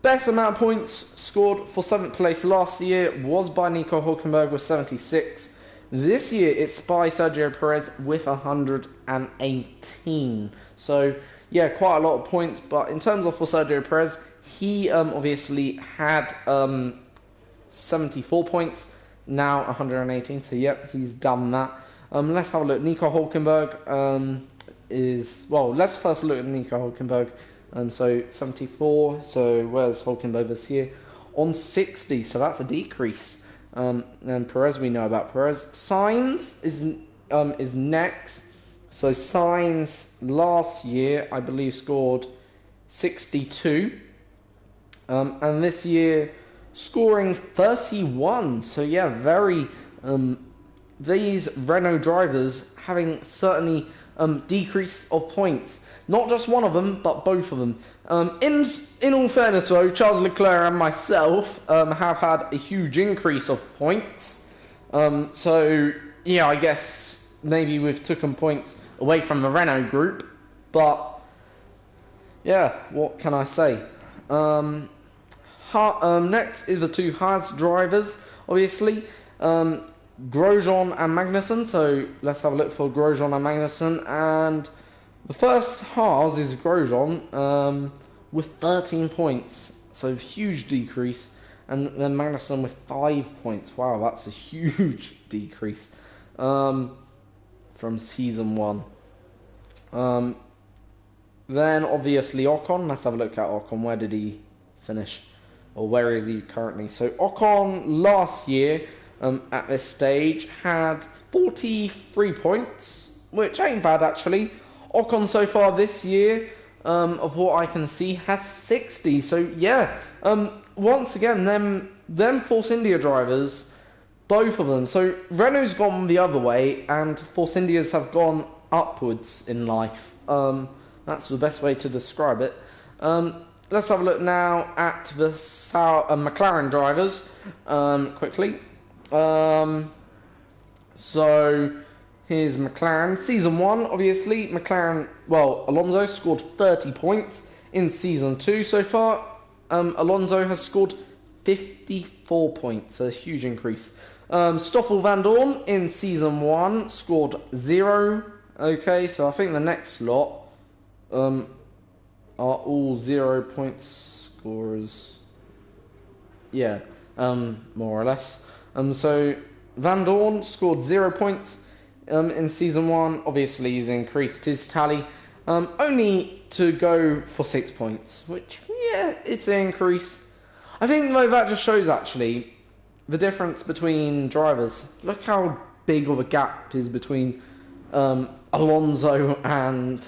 best amount of points scored for 7th place last year was by Nico Hülkenberg with 76. This year it's by Sergio Perez with 118. So yeah, quite a lot of points, but in terms of for Sergio Perez, he obviously had 74 points, now 118, so yep, he's done that. Let's have a look. Nico Hülkenberg let's first look at Nico Hülkenberg. So 74, so where's Hülkenberg this year? On 60, so that's a decrease. And Perez, we know about Perez. Sainz is next. So Sainz last year, I believe, scored 62. And this year, scoring 31. So yeah, very these Renault drivers having certainly decrease of points. Not just one of them, but both of them. In all fairness though, Charles Leclerc and myself have had a huge increase of points. So yeah, I guess maybe we've taken points away from the Renault group, but yeah, what can I say? Next is the 2 Haas drivers, obviously, Grosjean and Magnussen. So let's have a look for Grosjean and Magnussen. And the first Haas is Grosjean with 13 points, so huge decrease. And then Magnussen with 5 points. Wow, that's a huge decrease from Season 1. Then obviously Ocon. Let's have a look at Ocon. Where did he finish? Or where is he currently? So Ocon last year at this stage had 43 points, which ain't bad actually. Ocon so far this year, of what I can see, has 60. So yeah, once again, them Force India drivers, both of them. So Renault's gone the other way, and Force Indias have gone upwards in life. That's the best way to describe it. Let's have a look now at the McLaren drivers quickly. So here's McLaren. Season 1, obviously, McLaren, well, Alonso scored 30 points in Season 2 so far. Alonso has scored 54 points, a huge increase. Stoffel Van Dorn in Season 1 scored 0. Okay, so I think the next lot are all 0 point scorers. Yeah, more or less. So Van Dorn scored 0 points in Season 1. Obviously, he's increased his tally only to go for 6 points, which, yeah, it's an increase. I think, though, that just shows, actually, the difference between drivers. Look how big of a gap is between Alonso and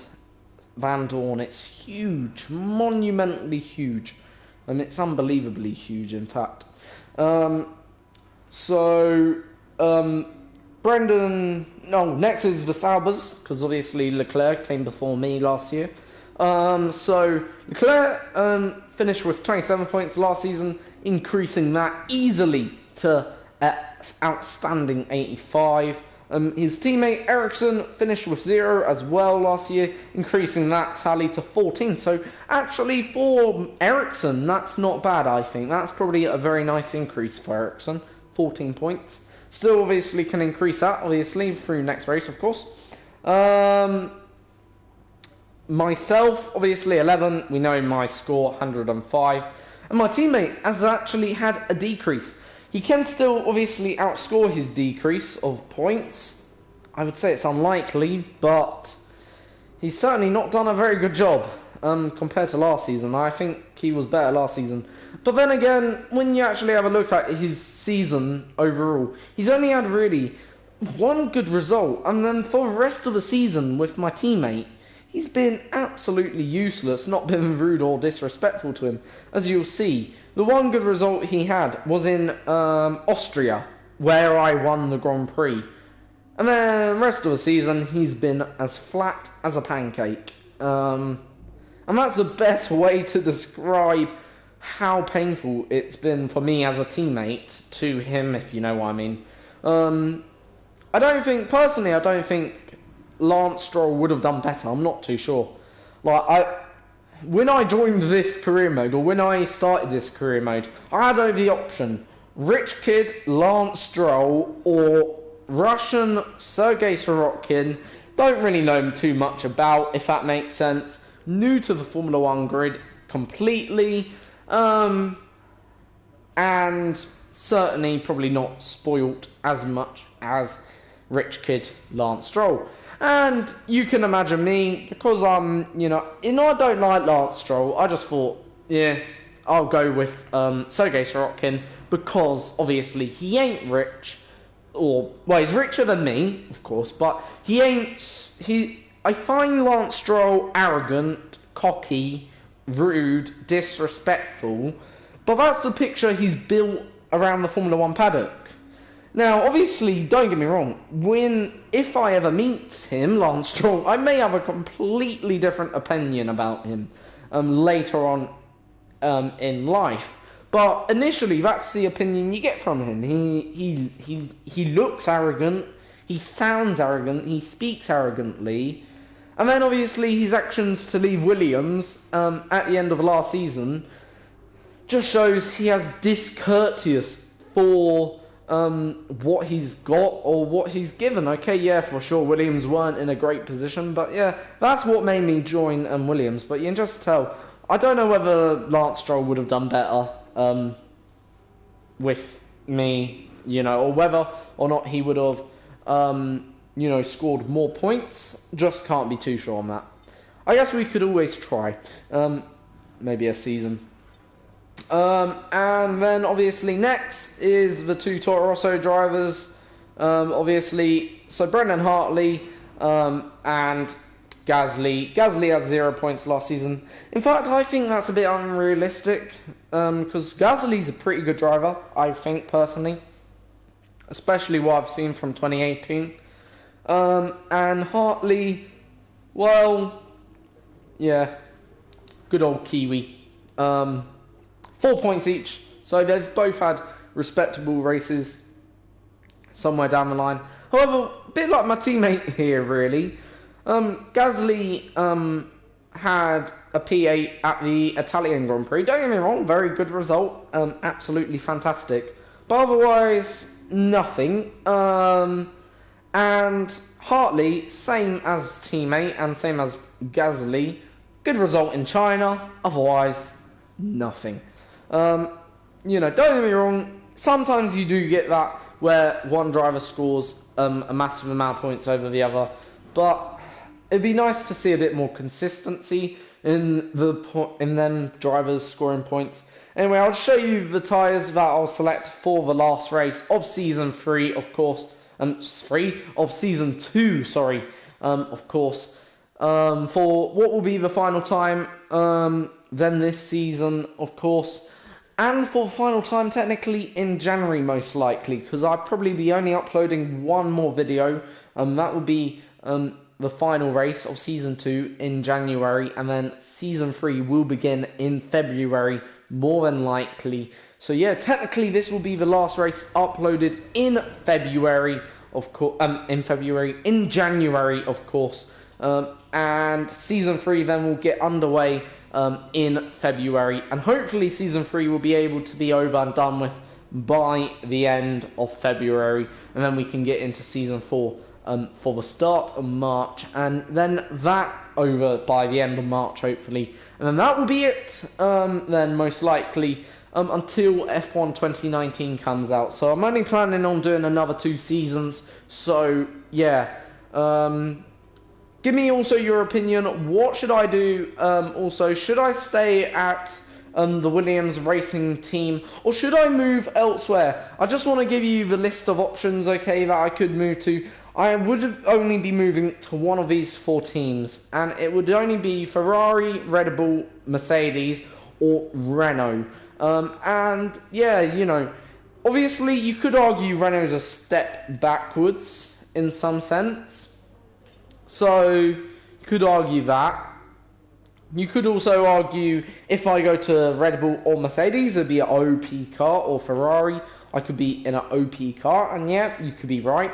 Van Dorn. It's huge, monumentally huge. And it's unbelievably huge, in fact. Next is the Saubers, because obviously Leclerc came before me last year. So Leclerc finished with 27 points last season, increasing that easily to outstanding 85. His teammate Ericsson finished with 0 as well last year, increasing that tally to 14. So actually for Ericsson, that's not bad, I think. That's probably a very nice increase for Ericsson, 14 points. Still obviously can increase that, obviously, through next race, of course. Myself, obviously, 11. We know my score, 105. And my teammate has actually had a decrease. He can still, obviously, outscore his decrease of points. I would say it's unlikely, but he's certainly not done a very good job compared to last season. I think he was better last season. But then again, when you actually have a look at his season overall, he's only had really one good result. And then for the rest of the season with my teammate, he's been absolutely useless, not been rude or disrespectful to him. As you'll see, the one good result he had was in Austria, where I won the Grand Prix. And then the rest of the season, he's been as flat as a pancake. And that's the best way to describe how painful it's been for me as a teammate to him, if you know what I mean. I don't think Lance Stroll would have done better. I'm not too sure. When I joined this career mode, or when I started this career mode, I had the option: Rich Kid, Lance Stroll, or Russian Sergei Sorokin. Don't really know him too much about, if that makes sense. New to the Formula 1 grid completely. And certainly probably not spoilt as much as Rich Kid Lance Stroll. And you can imagine me, because I don't like Lance Stroll, I just thought, yeah, I'll go with Sergei Sorokin, because obviously he ain't rich, he's richer than me, of course, but I find Lance Stroll arrogant, cocky, rude, disrespectful, but that's the picture he's built around the Formula 1 paddock. Now, obviously, don't get me wrong, if I ever meet him, Lance Stroll, I may have a completely different opinion about him later on in life. But initially, that's the opinion you get from him. He looks arrogant, he sounds arrogant, he speaks arrogantly. And then, obviously, his actions to leave Williams at the end of last season just shows he has discourteous for what he's got or what he's given. Okay, yeah, for sure, Williams weren't in a great position, but yeah, that's what made me join Williams. But you can just tell, I don't know whether Lance Stroll would have done better with me, or whether or not he would have scored more points. Just can't be too sure on that. I guess we could always try. Maybe a season. And then obviously next is the two Toro Rosso drivers. Obviously, so Brendan Hartley and Gasly. Gasly had 0 points last season. In fact, I think that's a bit unrealistic because Gasly's a pretty good driver, I think, personally. Especially what I've seen from 2018. And Hartley, well, yeah, good old Kiwi. 4 points each, so they've both had respectable races somewhere down the line. However, a bit like my teammate here, really. Gasly had a P8 at the Italian Grand Prix. Don't get me wrong, very good result, absolutely fantastic. But otherwise, nothing. And Hartley, same as teammate and same as Gasly, good result in China. Otherwise, nothing. You know, don't get me wrong, sometimes you do get that where one driver scores a massive amount of points over the other, but it'd be nice to see a bit more consistency in them drivers scoring points. Anyway, I'll show you the tyres that I'll select for the last race of Season 3, of course. Season 2, sorry, of course. For what will be the final time then this season, of course. And for the final time, technically, in January, most likely. Because I'll probably be only uploading one more video. That will be the final race of Season 2 in January. And then Season 3 will begin in February, more than likely. So yeah, technically this will be the last race uploaded in February, of course. In January, of course. And Season 3 then will get underway in February. And hopefully Season 3 will be able to be over and done with by the end of February. And then we can get into Season 4 for the start of March. And then that over by the end of March, hopefully. And then that will be it, then most likely, until F1 2019 comes out. So I'm only planning on doing another 2 seasons. So, yeah. Give me also your opinion. What should I do? Also, should I stay at the Williams racing team, or should I move elsewhere? I just want to give you the list of options, okay, that I could move to. I would only be moving to one of these 4 teams, and it would only be Ferrari, Red Bull, Mercedes, or Renault. And yeah, you know, obviously you could argue Renault's a step backwards in some sense. So, you could argue that. You could also argue if I go to Red Bull or Mercedes, it'd be an OP car, or Ferrari, I could be in an OP car, and yeah, you could be right.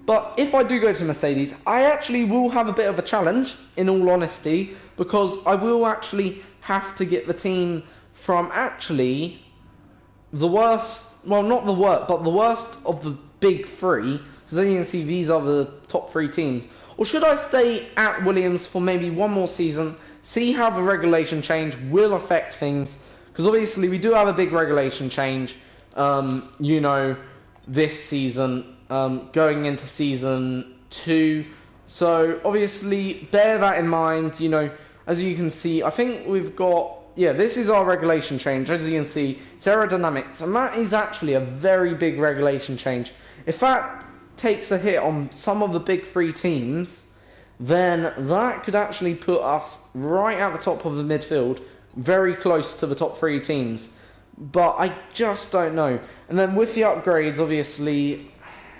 But if I do go to Mercedes, I actually will have a bit of a challenge, in all honesty, because I will actually have to get the team from actually the worst, well, not the worst, but the worst of the big 3, because then you can see these are the top 3 teams. Or should I stay at Williams for maybe one more season, see how the regulation change will affect things? Because obviously we do have a big regulation change, you know, this season, going into Season 2. So obviously bear that in mind, you know, as you can see, I think we've got, yeah, this is our regulation change. As you can see, it's aerodynamics, and that is actually a very big regulation change. If that takes a hit on some of the big 3 teams, then that could actually put us right at the top of the midfield, very close to the top 3 teams. But I just don't know. And then with the upgrades, obviously,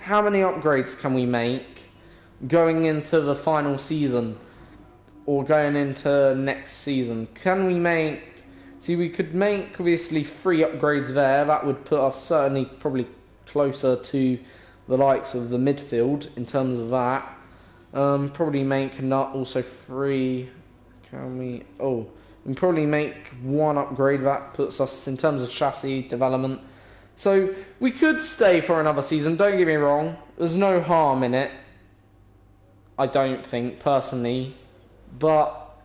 how many upgrades can we make going into the final season, or going into next season? Can we make, see, we could make obviously 3 upgrades there. That would put us certainly probably closer to the likes of the midfield in terms of that. Probably make not also 3. Can we? Oh, and probably make 1 upgrade. That puts us in terms of chassis development. So we could stay for another season. Don't get me wrong. There's no harm in it, I don't think personally. But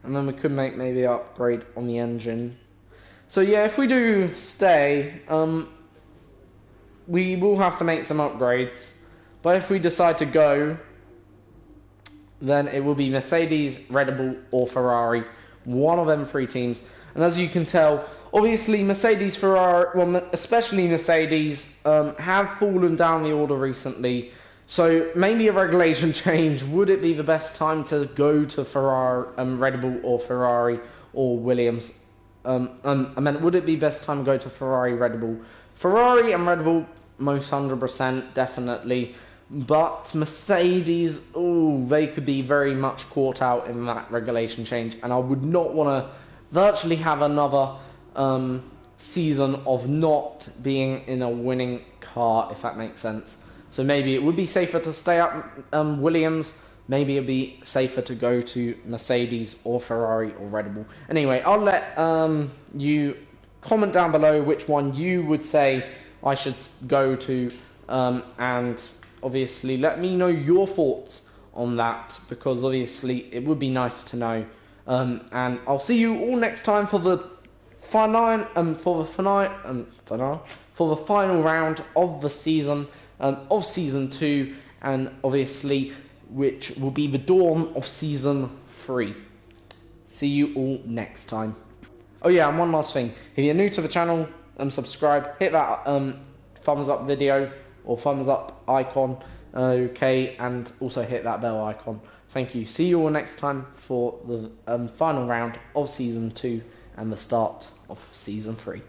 and then we could make maybe an upgrade on the engine. So yeah, if we do stay, we will have to make some upgrades. But if we decide to go, then it will be Mercedes, Red Bull, or Ferrari, one of them three teams. And as you can tell, obviously Mercedes, Ferrari, well, especially Mercedes, have fallen down the order recently. So maybe a regulation change. Would it be the best time to go to Ferrari, Red Bull, or Ferrari, or Williams? I meant, would it be best time to go to Ferrari, Red Bull? Ferrari and Red Bull, most 100%, definitely. But Mercedes, they could be very much caught out in that regulation change. And I would not want to virtually have another season of not being in a winning car, if that makes sense. So maybe it would be safer to stay at Williams. Maybe it'd be safer to go to Mercedes or Ferrari or Red Bull. Anyway, I'll let you comment down below which one you would say I should go to, and obviously let me know your thoughts on that, because obviously it would be nice to know. And I'll see you all next time for the final round of the season, of season 2, and obviously which will be the dawn of season 3. See you all next time. Oh yeah, and one last thing. If you're new to the channel, subscribe, hit that thumbs up video or thumbs up icon, okay, and also hit that bell icon. Thank you. See you all next time for the final round of season 2 and the start of season 3.